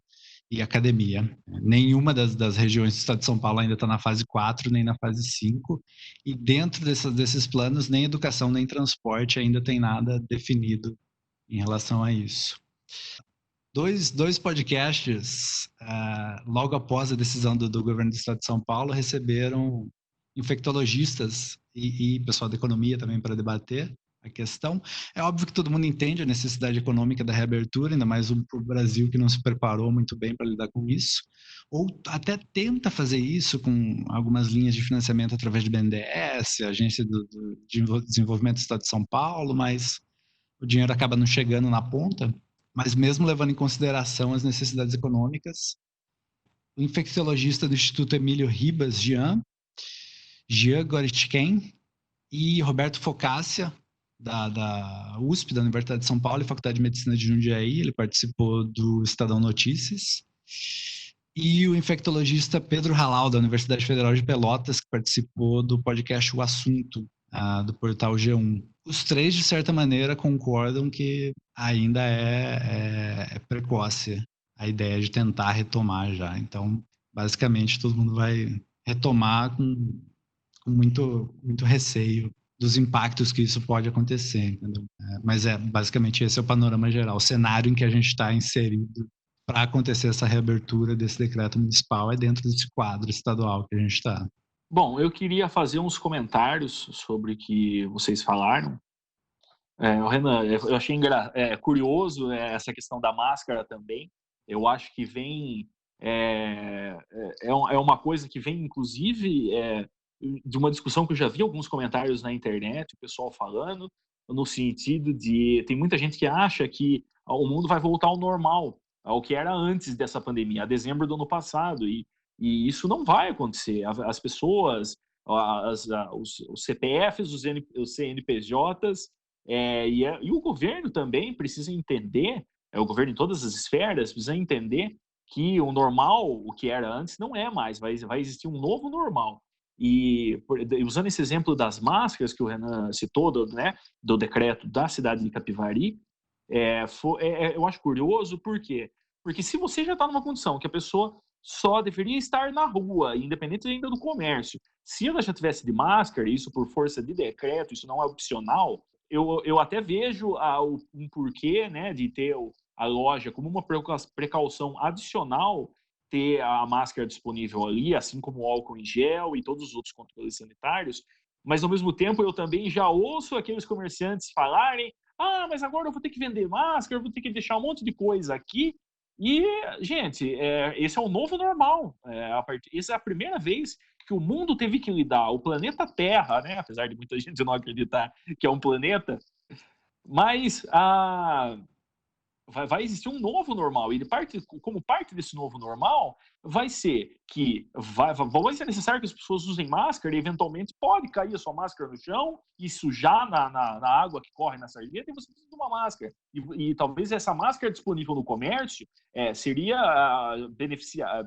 e academia. Nenhuma das regiões do estado de São Paulo ainda está na fase 4, nem na fase 5, e dentro desses planos, nem educação, nem transporte ainda tem nada definido em relação a isso. Dois podcasts, logo após a decisão do governo do estado de São Paulo, receberam infectologistas e pessoal da economia também para debater a questão. É óbvio que todo mundo entende a necessidade econômica da reabertura, ainda mais o Brasil, que não se preparou muito bem para lidar com isso, ou até tenta fazer isso com algumas linhas de financiamento através de BNDES, Agência de Desenvolvimento do Estado de São Paulo, mas o dinheiro acaba não chegando na ponta. Mas mesmo levando em consideração as necessidades econômicas, o infecciologista do Instituto Emílio Ribas, Jean Goritchen, e Roberto Focaccia, da USP, da Universidade de São Paulo e Faculdade de Medicina de Jundiaí, ele participou do Estadão Notícias, e o infectologista Pedro Halal, da Universidade Federal de Pelotas, que participou do podcast O Assunto, do portal G1. Os três, de certa maneira, concordam que ainda é precoce a ideia de tentar retomar já. Então, basicamente, todo mundo vai retomar com muito, muito receio dos impactos que isso pode acontecer, entendeu? Mas basicamente esse é o panorama geral, o cenário em que a gente está inserido para acontecer essa reabertura desse decreto municipal é dentro desse quadro estadual que a gente está. Bom, eu queria fazer uns comentários sobre o que vocês falaram. Renan, eu achei curioso essa questão da máscara também. Eu acho que vem é uma coisa que vem, inclusive, de uma discussão que eu já vi alguns comentários na internet, o pessoal falando, no sentido de... Tem muita gente que acha que o mundo vai voltar ao normal, ao que era antes dessa pandemia, a dezembro do ano passado, e isso não vai acontecer. As pessoas, os CPFs, os CNPJs, e o governo também precisa entender, o governo em todas as esferas precisa entender que o normal, o que era antes, não é mais, vai existir um novo normal. E usando esse exemplo das máscaras que o Renan citou, do decreto da cidade de Capivari, eu acho curioso, por quê? Porque se você já está numa condição que a pessoa só deveria estar na rua, independente ainda do comércio, se ela já tivesse de máscara, isso por força de decreto, isso não é opcional, eu até vejo um porquê, né, de ter a loja como uma precaução adicional, ter a máscara disponível ali, assim como o álcool em gel e todos os outros controles sanitários, mas ao mesmo tempo eu também já ouço aqueles comerciantes falarem: mas agora eu vou ter que vender máscara, eu vou ter que deixar um monte de coisa aqui. E, gente, esse é o novo normal. Essa é a primeira vez que o mundo teve que lidar, o planeta Terra, né? Apesar de muita gente não acreditar que é um planeta, mas vai existir um novo normal, e como parte desse novo normal, vai ser que vai ser necessário que as pessoas usem máscara, e eventualmente pode cair a sua máscara no chão e sujar na água que corre na sarjeta, e você precisa de uma máscara. E talvez essa máscara disponível no comércio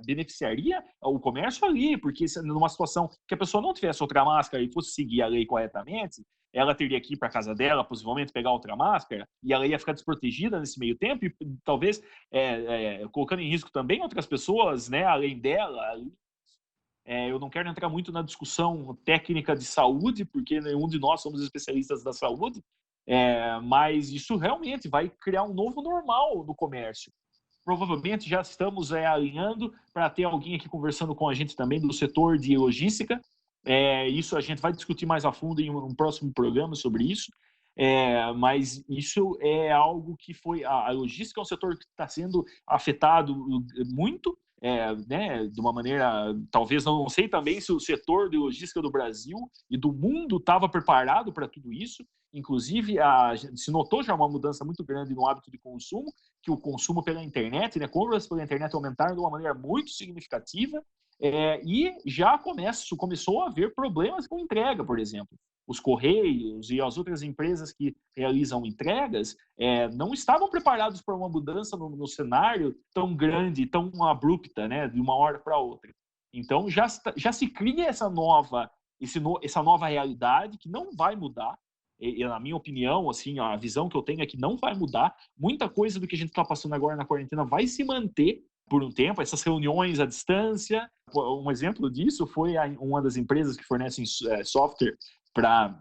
beneficiaria o comércio ali, porque numa situação que a pessoa não tivesse outra máscara e fosse seguir a lei corretamente, ela teria que ir para a casa dela, possivelmente pegar outra máscara, e ela ia ficar desprotegida nesse meio tempo, e talvez colocando em risco também outras pessoas, né, além dela. Eu não quero entrar muito na discussão técnica de saúde, porque nenhum de nós somos especialistas da saúde, mas isso realmente vai criar um novo normal no comércio. Provavelmente já estamos alinhando para ter alguém aqui conversando com a gente também do setor de logística. Isso a gente vai discutir mais a fundo em um próximo programa sobre isso, mas isso é algo que a logística é um setor que está sendo afetado muito, né, de uma maneira, talvez, não sei também se o setor de logística do Brasil e do mundo estava preparado para tudo isso. Inclusive, se notou já uma mudança muito grande no hábito de consumo, que o consumo pela internet, né, compras pela internet aumentaram de uma maneira muito significativa, e já começou a haver problemas com entrega, por exemplo. Os Correios e as outras empresas que realizam entregas não estavam preparados para uma mudança no cenário tão grande, tão abrupta, né, de uma hora para outra. Então, já se cria essa nova realidade que não vai mudar. e na minha opinião, assim, a visão que eu tenho é que não vai mudar. Muita coisa do que a gente está passando agora na quarentena vai se manter por um tempo, essas reuniões à distância. Um exemplo disso foi uma das empresas que fornecem software para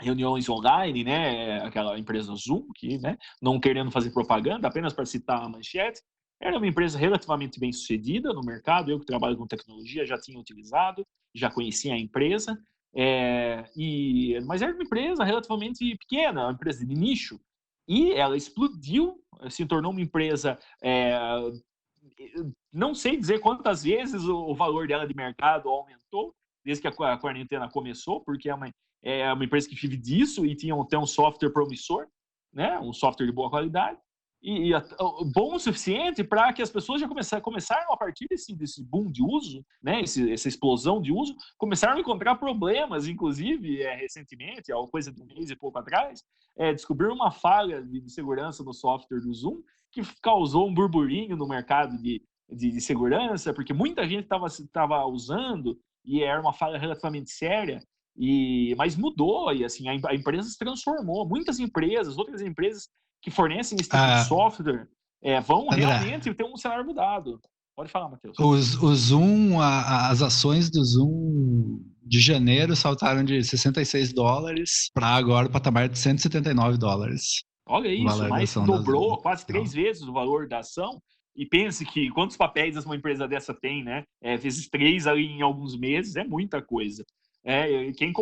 reuniões online, né, aquela empresa Zoom, que, né, não querendo fazer propaganda, apenas para citar a manchete, era uma empresa relativamente bem sucedida no mercado. Eu que trabalho com tecnologia já tinha utilizado, já conhecia a empresa, mas era uma empresa relativamente pequena, uma empresa de nicho, e ela explodiu, se tornou uma empresa, não sei dizer quantas vezes o valor dela de mercado aumentou desde que a quarentena começou, porque é uma empresa que vive disso e tinha até um software promissor, né? Um software de boa qualidade, e bom o suficiente para que as pessoas já começaram a partir desse boom de uso, né? Essa explosão de uso, começaram a encontrar problemas, inclusive recentemente, há coisa de um mês e pouco atrás, descobriram uma falha de segurança no software do Zoom que causou um burburinho no mercado de segurança, porque muita gente estava usando e era uma falha relativamente séria. Mas mudou, e assim, a empresa se transformou. Muitas empresas, outras empresas que fornecem esse tipo de software, vão André, realmente ter um cenário mudado. Pode falar, Matheus. O Zoom, as ações do Zoom de janeiro saltaram de $66 para agora o patamar de $179. Olha isso, mais que dobrou, quase 3 vezes o valor da ação. E pense que quantos papéis uma empresa dessa tem, né? Vezes 3 ali em alguns meses, é muita coisa. Quem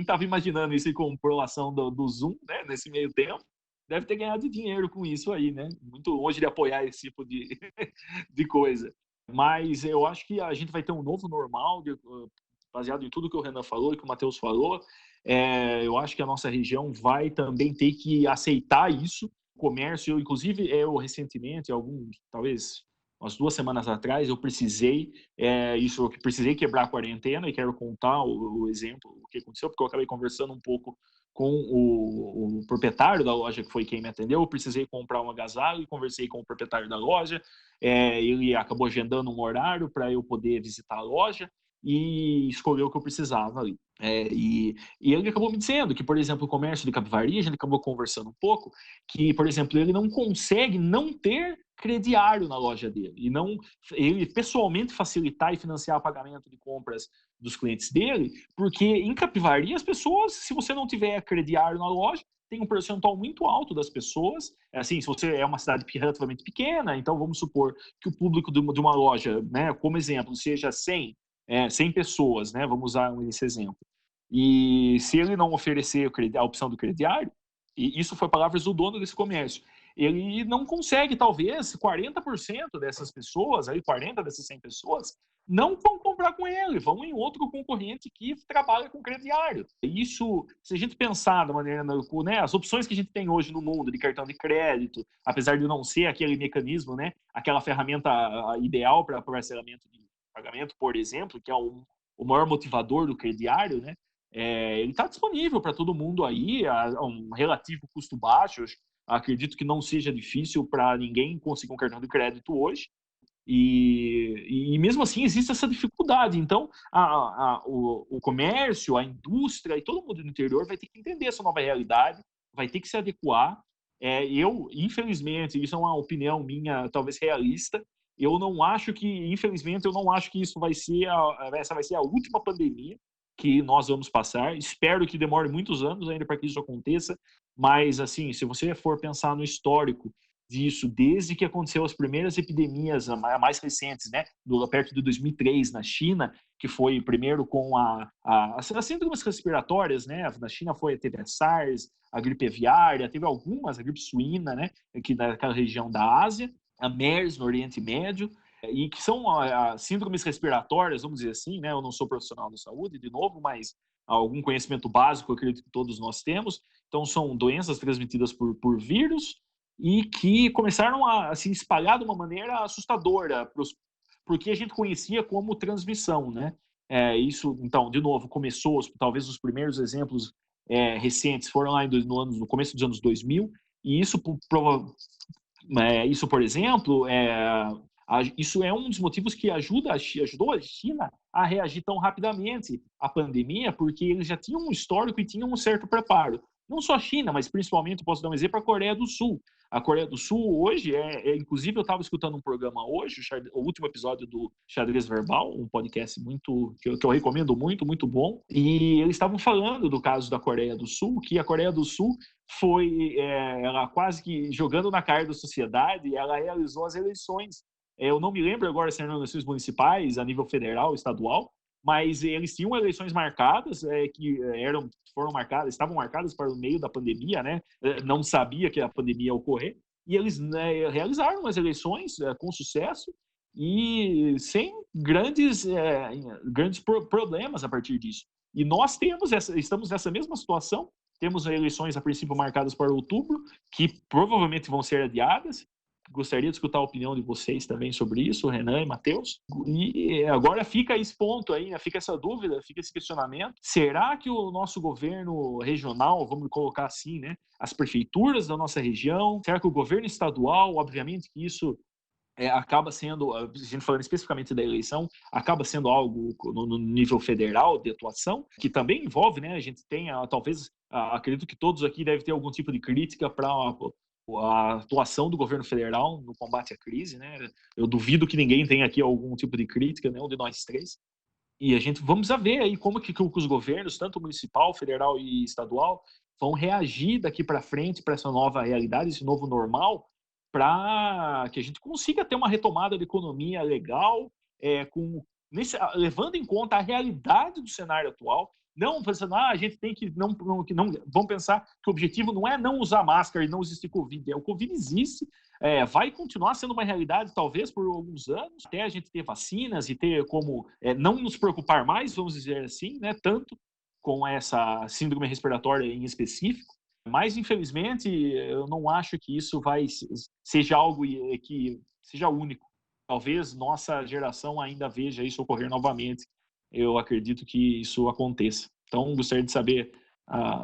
estava imaginando isso e comprou a ação do Zoom, né, nesse meio tempo, deve ter ganhado dinheiro com isso aí, né? Muito longe de apoiar esse tipo de coisa. Mas eu acho que a gente vai ter um novo normal, baseado em tudo que o Renan falou e que o Matheus falou. Eu acho que a nossa região vai também ter que aceitar isso. O comércio, inclusive, eu recentemente, talvez umas 2 semanas atrás, eu precisei quebrar a quarentena, e quero contar o exemplo, o que aconteceu, porque eu acabei conversando um pouco com o proprietário da loja, que foi quem me atendeu. Eu precisei comprar um agasalho e conversei com o proprietário da loja. Ele acabou agendando um horário para eu poder visitar a loja e escolheu o que eu precisava ali. E ele acabou me dizendo que, por exemplo, o comércio de Capivari, a gente acabou conversando um pouco, que, por exemplo, ele não consegue não ter crediário na loja dele, e não ele pessoalmente facilitar e financiar o pagamento de compras dos clientes dele, porque em Capivari as pessoas, se você não tiver crediário na loja, tem um percentual muito alto das pessoas, assim, se você é uma cidade relativamente pequena, então vamos supor que o público de uma loja, né, como exemplo, seja 100 pessoas, né, vamos usar esse exemplo, e se ele não oferecer a opção do crediário, e isso foi palavras do dono desse comércio, ele não consegue, talvez, 40% dessas pessoas, aí 40 dessas 100 pessoas, não vão comprar com ele, vão em outro concorrente que trabalha com crediário. Isso, se a gente pensar da maneira, né, as opções que a gente tem hoje no mundo de cartão de crédito, apesar de não ser aquele mecanismo, né, aquela ferramenta ideal para parcelamento de pagamento, por exemplo, que é o maior motivador do crediário, né, ele está disponível para todo mundo aí, a um relativo custo baixo. Acredito que não seja difícil para ninguém conseguir um cartão de crédito hoje. E mesmo assim existe essa dificuldade. Então, o comércio, a indústria e todo mundo do interior vai ter que entender essa nova realidade, vai ter que se adequar. Infelizmente, isso é uma opinião minha, talvez realista, infelizmente, eu não acho que essa vai ser a última pandemia que nós vamos passar. Espero que demore muitos anos ainda para que isso aconteça, mas, assim, se você for pensar no histórico disso, desde que aconteceu as primeiras epidemias mais recentes, né, perto de 2003 na China, que foi primeiro com as síndromes respiratórias, né, na China teve a SARS, a gripe aviária, teve algumas, a gripe suína, né, aqui naquela região da Ásia, a MERS no Oriente Médio, e que são síndromes respiratórias, vamos dizer assim, né, eu não sou profissional da saúde, de novo, mas algum conhecimento básico eu acredito que todos nós temos. Então, são doenças transmitidas por vírus, e que começaram a se espalhar de uma maneira assustadora, porque a gente conhecia como transmissão, né? Isso, então, de novo, começou, talvez os primeiros exemplos recentes foram lá no começo dos anos 2000, e isso, por exemplo, isso é um dos motivos que ajudou a China a reagir tão rapidamente à pandemia, porque eles já tinham um histórico e tinham um certo preparo. não só a China, mas principalmente, posso dar um exemplo, a Coreia do Sul. A Coreia do Sul hoje, inclusive eu estava escutando um programa hoje, o último episódio do Xadrez Verbal, um podcast que eu recomendo muito, muito bom, e eles estavam falando do caso da Coreia do Sul, que a Coreia do Sul ela quase que jogando na cara da sociedade, ela realizou as eleições. Eu não me lembro agora se eram eleições municipais, a nível federal, estadual, mas eles tinham eleições marcadas, estavam marcadas para o meio da pandemia, né? Não sabia que a pandemia ia ocorrer, e eles, né, realizaram as eleições com sucesso e sem grandes problemas a partir disso. E nós estamos nessa mesma situação, temos eleições a princípio marcadas para outubro, que provavelmente vão ser adiadas. Gostaria de escutar a opinião de vocês também sobre isso, Renan e Matheus. E agora fica esse ponto aí, né? Fica essa dúvida, fica esse questionamento. Será que o nosso governo regional, vamos colocar assim, né? As prefeituras da nossa região, será que o governo estadual, obviamente que isso acaba sendo, a gente falando especificamente da eleição, acaba sendo algo no nível federal de atuação, que também envolve, né? A gente tem, talvez, acredito que todos aqui devem ter algum tipo de crítica para a atuação do governo federal no combate à crise, né? Eu duvido que ninguém tenha aqui algum tipo de crítica, nenhum de nós três. E vamos ver aí como que os governos, tanto municipal, federal e estadual, vão reagir daqui para frente para essa nova realidade, esse novo normal, para que a gente consiga ter uma retomada da economia legal, levando em conta a realidade do cenário atual. Não pensando, a gente tem que não vamos pensar que o objetivo não é não usar máscara e não existir Covid. O Covid existe, vai continuar sendo uma realidade talvez por alguns anos, até a gente ter vacinas e ter como não nos preocupar mais, vamos dizer assim, né, tanto com essa síndrome respiratória em específico. Mas, infelizmente, eu não acho que isso seja algo que seja único. Talvez nossa geração ainda veja isso ocorrer novamente. Eu acredito que isso aconteça. Então, gostaria de saber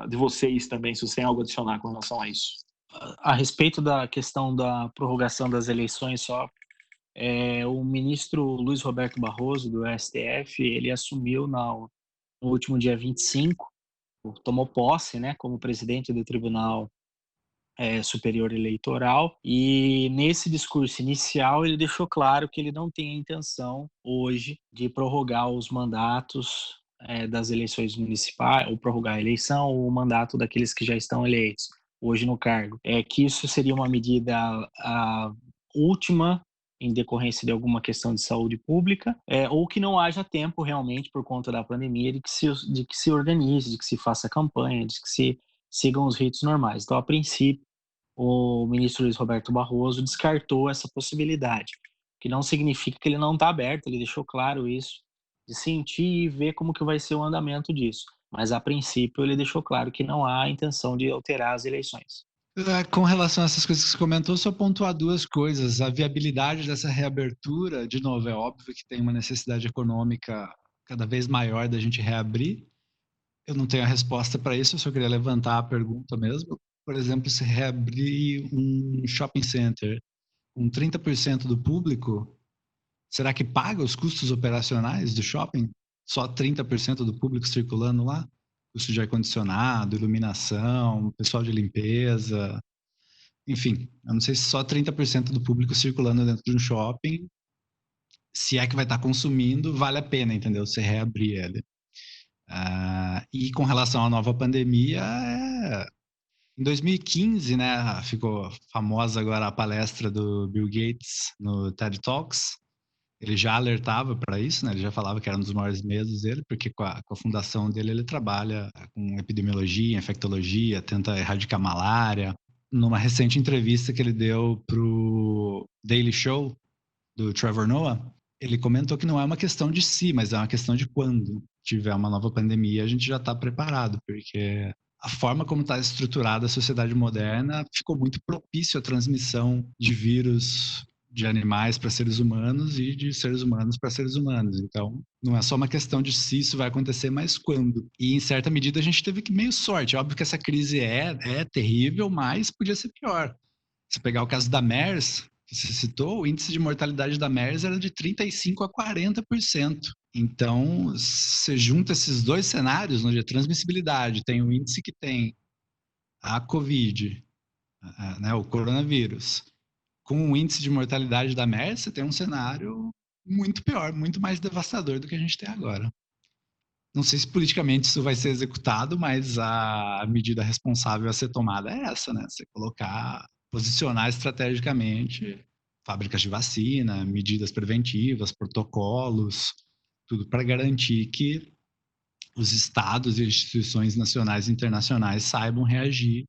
de vocês também, se vocês têm algo a adicionar com relação a isso. A respeito da questão da prorrogação das eleições, o ministro Luiz Roberto Barroso, do STF, ele assumiu no último dia 25, tomou posse, né, como presidente do Tribunal Superior Eleitoral, e nesse discurso inicial ele deixou claro que ele não tem a intenção hoje de prorrogar os mandatos das eleições municipais, ou prorrogar a eleição ou o mandato daqueles que já estão eleitos hoje no cargo. Que isso seria uma medida última em decorrência de alguma questão de saúde pública, ou que não haja tempo realmente por conta da pandemia de que se organize, de que se faça campanha, de que se sigam os ritos normais. Então, a princípio, o ministro Luiz Roberto Barroso descartou essa possibilidade, que não significa que ele não está aberto, ele deixou claro isso, de sentir e ver como que vai ser o andamento disso. Mas, a princípio, ele deixou claro que não há intenção de alterar as eleições. Com relação a essas coisas que você comentou, só pontuar duas coisas. A viabilidade dessa reabertura, de novo, é óbvio que tem uma necessidade econômica cada vez maior da gente reabrir. Eu não tenho a resposta para isso, eu só queria levantar a pergunta mesmo. Por exemplo, se reabrir um shopping center com 30% do público, será que paga os custos operacionais do shopping? Só 30% do público circulando lá? Custo de ar-condicionado, iluminação, pessoal de limpeza, enfim, eu não sei se só 30% do público circulando dentro de um shopping, se é que vai estar consumindo, vale a pena, entendeu? Você reabrir ele. E com relação à nova pandemia, em 2015, né, ficou famosa agora a palestra do Bill Gates no TED Talks. Ele já alertava para isso, né? Ele já falava que era um dos maiores medos dele, porque com a fundação dele ele trabalha com epidemiologia, infectologia, tenta erradicar malária. Numa recente entrevista que ele deu pro Daily Show, do Trevor Noah, ele comentou que não é uma questão de si, mas é uma questão de quando tiver uma nova pandemia, a gente já está preparado, porque a forma como está estruturada a sociedade moderna ficou muito propício à transmissão de vírus de animais para seres humanos e de seres humanos para seres humanos. Então, não é só uma questão de se isso vai acontecer, mas quando. E, em certa medida, a gente teve meio sorte. Óbvio que essa crise é terrível, mas podia ser pior. Se pegar o caso da MERS, que você citou, o índice de mortalidade da MERS era de 35% a 40%. Então, você junta esses dois cenários, onde a transmissibilidade tem o índice que tem a Covid, né, o coronavírus, com o índice de mortalidade da MERS, você tem um cenário muito pior, muito mais devastador do que a gente tem agora. Não sei se politicamente isso vai ser executado, mas a medida responsável a ser tomada é essa, né? Você posicionar estrategicamente fábricas de vacina, medidas preventivas, protocolos, tudo para garantir que os estados e instituições nacionais e internacionais saibam reagir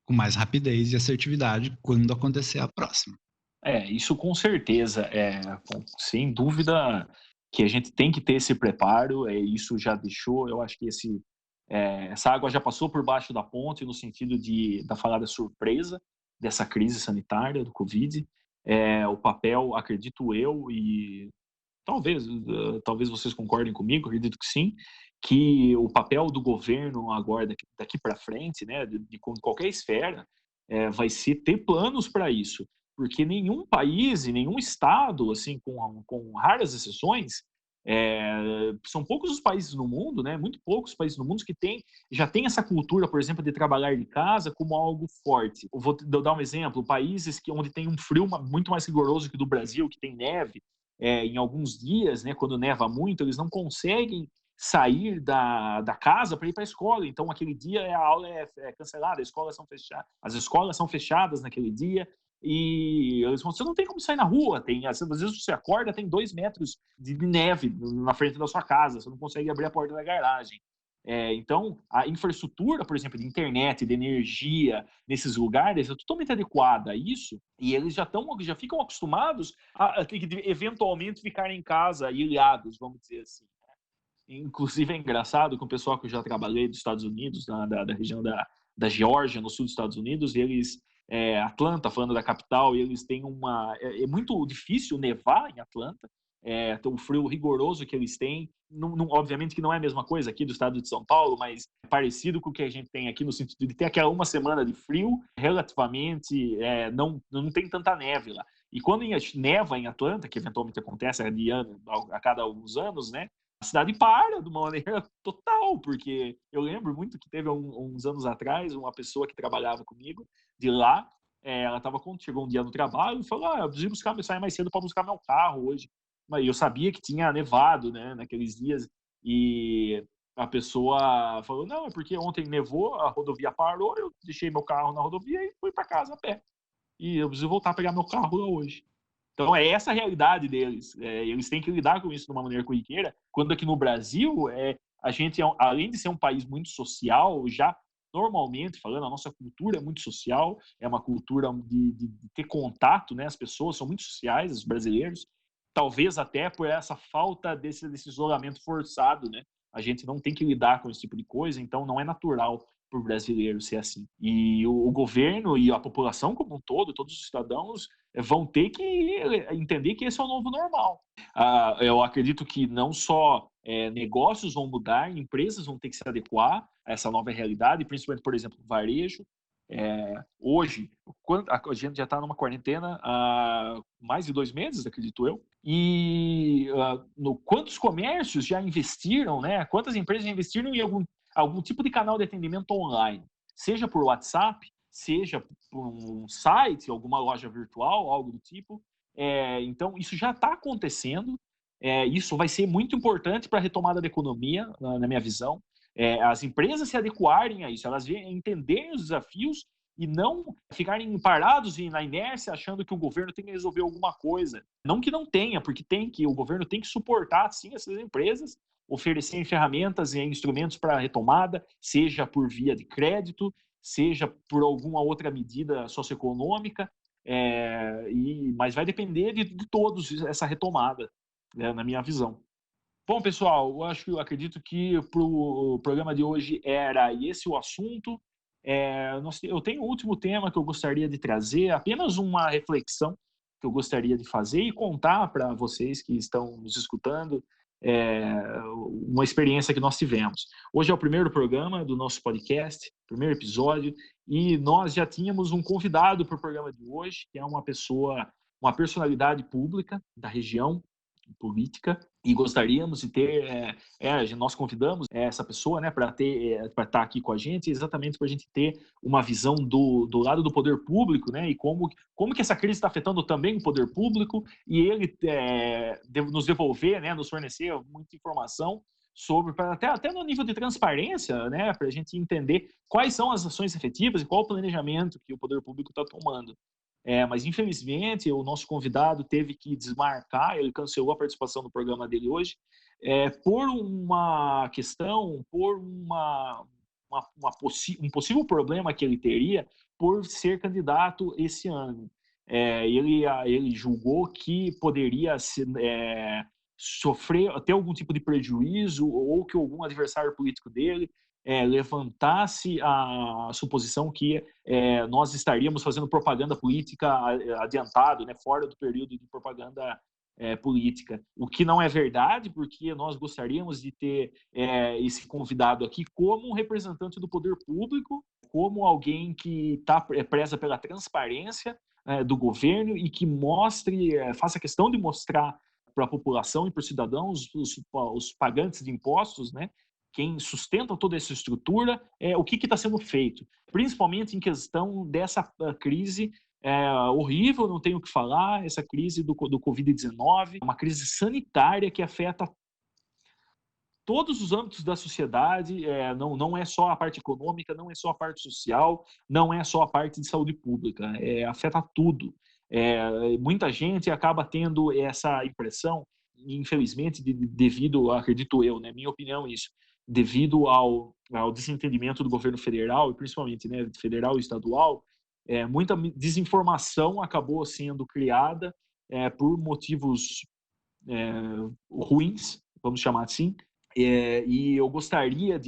com mais rapidez e assertividade quando acontecer a próxima. Isso com certeza, sem dúvida que a gente tem que ter esse preparo, isso já deixou, eu acho que essa água já passou por baixo da ponte no sentido da falada surpresa dessa crise sanitária do Covid, o papel, acredito eu, e talvez vocês concordem comigo, acredito que sim, que o papel do governo agora, daqui para frente, né, de qualquer esfera, vai ser ter planos para isso, porque nenhum país e nenhum estado, assim, com raras exceções, são poucos os países no mundo, né, muito poucos países no mundo que já tem essa cultura, por exemplo, de trabalhar de casa como algo forte. Eu vou dar um exemplo, países onde tem um frio muito mais rigoroso que o do Brasil, que tem neve, em alguns dias, né, quando neva muito, eles não conseguem sair da casa para ir para a escola. Então, aquele dia a aula é cancelada, as escolas são fechadas naquele dia. E eles falam, você não tem como sair na rua, às vezes você acorda, tem 2 metros de neve na frente da sua casa, você não consegue abrir a porta da garagem. Então, a infraestrutura, por exemplo, de internet, de energia, nesses lugares, é totalmente adequada a isso, e eles já ficam acostumados a eventualmente ficar em casa ilhados, vamos dizer assim. Inclusive, é engraçado que o pessoal que eu já trabalhei dos Estados Unidos, da região da Geórgia, no sul dos Estados Unidos, eles, Atlanta, falando da capital, eles têm é muito difícil nevar em Atlanta, o frio rigoroso que eles têm, obviamente que não é a mesma coisa aqui do estado de São Paulo, mas é parecido com o que a gente tem aqui no sentido de ter aquela uma semana de frio, relativamente, não tem tanta neve lá. E quando neva em Atlanta, que eventualmente acontece a cada alguns anos, né, a cidade para de uma maneira total, porque eu lembro muito que teve uns anos atrás uma pessoa que trabalhava comigo de lá, chegou um dia no trabalho e falou, eu preciso sair mais cedo para buscar meu carro hoje. Mas eu sabia que tinha nevado, né, naqueles dias, e a pessoa falou, não, é porque ontem nevou, a rodovia parou, eu deixei meu carro na rodovia e fui para casa a pé. E eu preciso voltar a pegar meu carro hoje. Então, é essa a realidade deles. Eles têm que lidar com isso de uma maneira corriqueira, quando aqui no Brasil, a gente, além de ser um país muito social, já normalmente, falando, a nossa cultura é muito social, é uma cultura de ter contato, né? As pessoas são muito sociais, os brasileiros, talvez até por essa falta desse isolamento forçado, né? A gente não tem que lidar com esse tipo de coisa, então não é natural para o brasileiro ser assim. E o governo e a população como um todo, todos os cidadãos, vão ter que entender que esse é o novo normal. Eu acredito que não só negócios vão mudar, empresas vão ter que se adequar a essa nova realidade, principalmente, por exemplo, o varejo. Hoje, a gente já está numa quarentena há mais de 2 meses, acredito eu, e quantos comércios já investiram, né? Quantas empresas já investiram em algum tipo de canal de atendimento online, seja por WhatsApp, seja por um site, alguma loja virtual, algo do tipo. Então, isso já está acontecendo. Isso vai ser muito importante para a retomada da economia, na minha visão. As empresas se adequarem a isso, elas entenderem os desafios e não ficarem parados e na inércia achando que o governo tem que resolver alguma coisa. Não que não tenha, porque o governo tem que suportar, sim, essas empresas, oferecer ferramentas e instrumentos para a retomada, seja por via de crédito, seja por alguma outra medida socioeconômica, mas vai depender de todos essa retomada, né, na minha visão. Bom, pessoal, eu acredito que para o programa de hoje era esse o assunto. Eu tenho um último tema que eu gostaria de trazer, apenas uma reflexão que eu gostaria de fazer e contar para vocês que estão nos escutando uma experiência que nós tivemos. Hoje é o primeiro programa do nosso podcast, primeiro episódio, e nós já tínhamos um convidado para o programa de hoje, que é uma personalidade pública da região política, e gostaríamos de ter, nós convidamos essa pessoa, né, para estar aqui com a gente, exatamente para a gente ter uma visão do lado do poder público, né, e como que essa crise está afetando também o poder público, e ele nos devolver, né, nos fornecer muita informação sobre, até no nível de transparência, né, para a gente entender quais são as ações efetivas e qual o planejamento que o poder público está tomando. Mas, infelizmente, o nosso convidado teve que desmarcar, ele cancelou a participação no programa dele hoje, por uma questão, por um possível problema que ele teria por ser candidato esse ano. Ele julgou que poderia ter algum tipo de prejuízo ou que algum adversário político dele levantasse a suposição que nós estaríamos fazendo propaganda política adiantado, né, fora do período de propaganda política, o que não é verdade, porque nós gostaríamos de ter esse convidado aqui como um representante do poder público, como alguém que preza pela transparência do governo e que faça questão de mostrar para a população e para os cidadãos, os pagantes de impostos, né, quem sustenta toda essa estrutura, o que está sendo feito, principalmente em questão dessa crise horrível, não tenho o que falar, essa crise do Covid-19, uma crise sanitária que afeta todos os âmbitos da sociedade, não é só a parte econômica, não é só a parte social, não é só a parte de saúde pública, afeta tudo. Muita gente acaba tendo essa impressão, infelizmente, devido, acredito eu, né, minha opinião isso, devido ao desentendimento do governo federal, e principalmente, né, federal e estadual, muita desinformação acabou sendo criada por motivos ruins, vamos chamar assim, e eu gostaria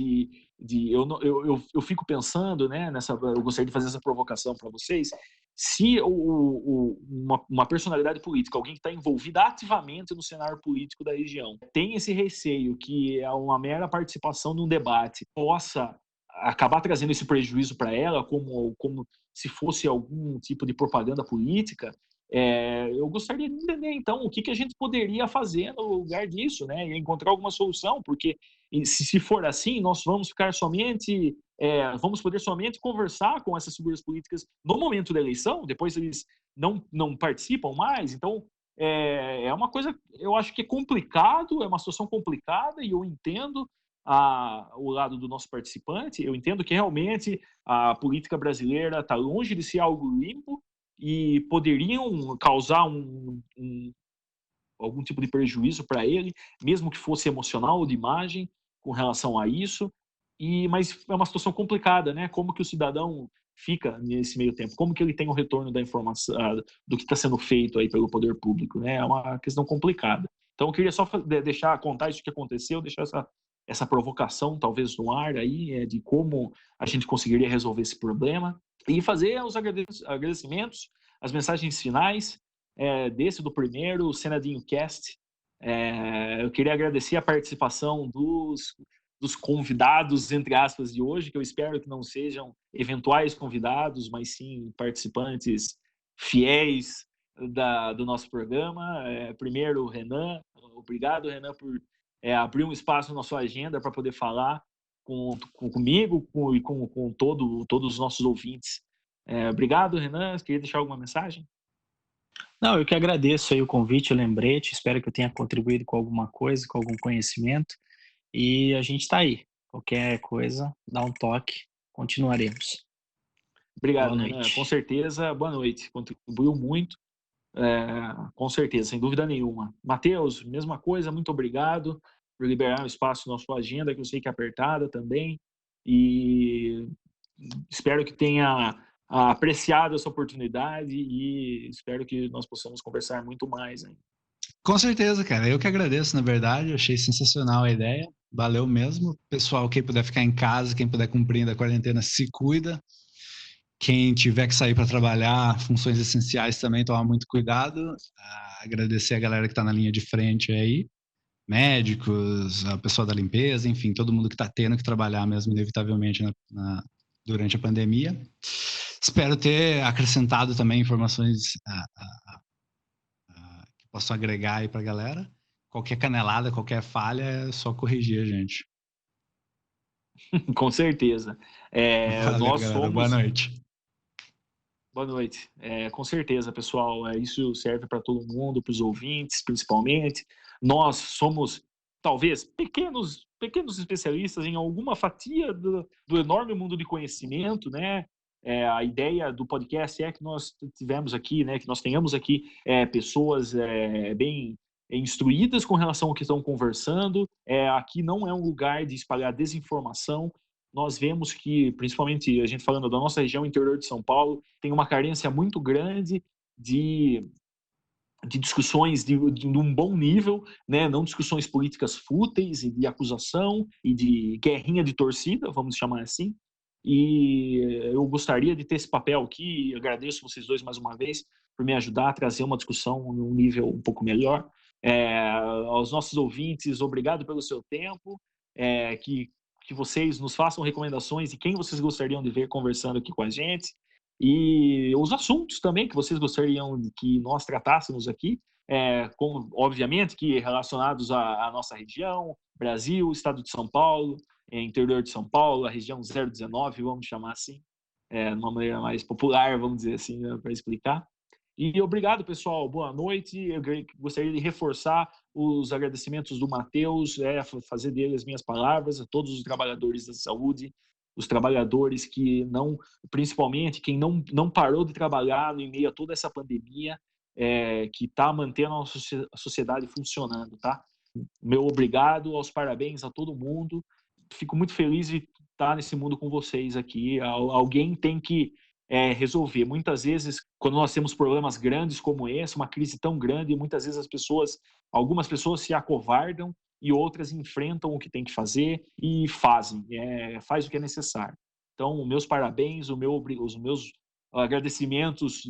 eu fico pensando, né, eu gostaria de fazer essa provocação para vocês, se uma personalidade política, alguém que está envolvida ativamente no cenário político da região, tem esse receio que uma mera participação num debate possa acabar trazendo esse prejuízo para ela, como se fosse algum tipo de propaganda política, eu gostaria de entender, então, o que a gente poderia fazer no lugar disso, né? E encontrar alguma solução, porque se for assim, nós vamos poder somente conversar com essas figuras políticas no momento da eleição, depois eles não participam mais, então é uma coisa, eu acho que é complicado, é uma situação complicada, e eu entendo o lado do nosso participante, eu entendo que realmente a política brasileira está longe de ser algo limpo, e poderiam causar algum tipo de prejuízo para ele, mesmo que fosse emocional ou de imagem, com relação a isso. Mas é uma situação complicada, né? Como que o cidadão fica nesse meio tempo? Como que ele tem o retorno da informação, do que está sendo feito aí pelo poder público, né? É uma questão complicada. Então, eu queria só contar isso que aconteceu, deixar essa provocação, talvez, no ar aí, de como a gente conseguiria resolver esse problema, e fazer os agradecimentos, as mensagens finais desse do primeiro Senadinho Cast. Eu queria agradecer a participação dos convidados, entre aspas, de hoje, que eu espero que não sejam eventuais convidados, mas sim participantes fiéis do nosso programa. Primeiro, Renan. Obrigado, Renan, por abrir um espaço na sua agenda para poder falar comigo e com todos os nossos ouvintes. Obrigado, Renan. Queria deixar alguma mensagem? Não, eu que agradeço aí o convite, o lembrete. Espero que eu tenha contribuído com alguma coisa, com algum conhecimento. E a gente está aí. Qualquer coisa, dá um toque. Continuaremos. Obrigado, Renan. Com certeza, boa noite. Contribuiu muito, com certeza, sem dúvida nenhuma. Matheus, mesma coisa, muito obrigado por liberar um espaço na sua agenda, que eu sei que é apertada também. E espero que tenha apreciado essa oportunidade e espero que nós possamos conversar muito mais, hein? Com certeza, cara. Eu que agradeço, na verdade. Eu achei sensacional a ideia. Valeu mesmo. Pessoal, quem puder ficar em casa, quem puder cumprir a quarentena, se cuida. Quem tiver que sair para trabalhar, funções essenciais também, tomar muito cuidado. Agradecer a galera que está na linha de frente aí. Médicos, a pessoa da limpeza, enfim, todo mundo que está tendo que trabalhar mesmo, inevitavelmente, durante a pandemia. Espero ter acrescentado também informações que possam agregar aí para a galera. qualquer canelada, qualquer falha, é só corrigir a gente. Com certeza. Valeu, Nós galera. Boa somos... noite. Boa noite. Com certeza, pessoal. Isso serve para todo mundo, para os ouvintes, principalmente. Nós somos, talvez, pequenos especialistas em alguma fatia do enorme mundo de conhecimento, né? A ideia do podcast é que nós tivemos aqui, né? Que nós tenhamos aqui pessoas bem instruídas com relação ao que estão conversando. Aqui não é um lugar de espalhar desinformação. Nós vemos que, principalmente a gente falando da nossa região interior de São Paulo, tem uma carência muito grande de discussões de um bom nível, né? Não discussões políticas fúteis e de acusação e de guerrinha de torcida, vamos chamar assim. E eu gostaria de ter esse papel aqui. Agradeço vocês dois mais uma vez por me ajudar a trazer uma discussão num nível um pouco melhor. Aos nossos ouvintes, obrigado pelo seu tempo. Que vocês nos façam recomendações de quem vocês gostariam de ver conversando aqui com a gente e os assuntos também que vocês gostariam que nós tratássemos aqui, obviamente que relacionados à nossa região, Brasil, Estado de São Paulo, interior de São Paulo, a região 019, vamos chamar assim, de uma maneira mais popular, vamos dizer assim, né, para explicar. E obrigado, pessoal. Boa noite. Eu gostaria de reforçar os agradecimentos do Matheus, fazer dele as minhas palavras a todos os trabalhadores da saúde, os trabalhadores que não, principalmente quem não parou de trabalhar em meio a toda essa pandemia, que está mantendo a sociedade funcionando, tá? Meu obrigado, aos parabéns a todo mundo. Fico muito feliz de estar nesse mundo com vocês aqui. Alguém tem que resolver. Muitas vezes, quando nós temos problemas grandes como esse, uma crise tão grande, muitas vezes algumas pessoas se acovardam e outras enfrentam o que tem que fazer e faz o que é necessário. Então, meus parabéns, os meus agradecimentos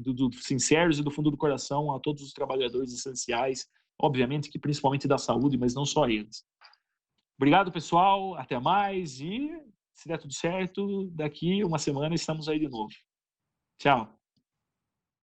sinceros e do fundo do coração a todos os trabalhadores essenciais, obviamente que principalmente da saúde, mas não só eles. Obrigado, pessoal, até mais e, se der tudo certo, daqui uma semana estamos aí de novo. Tchau.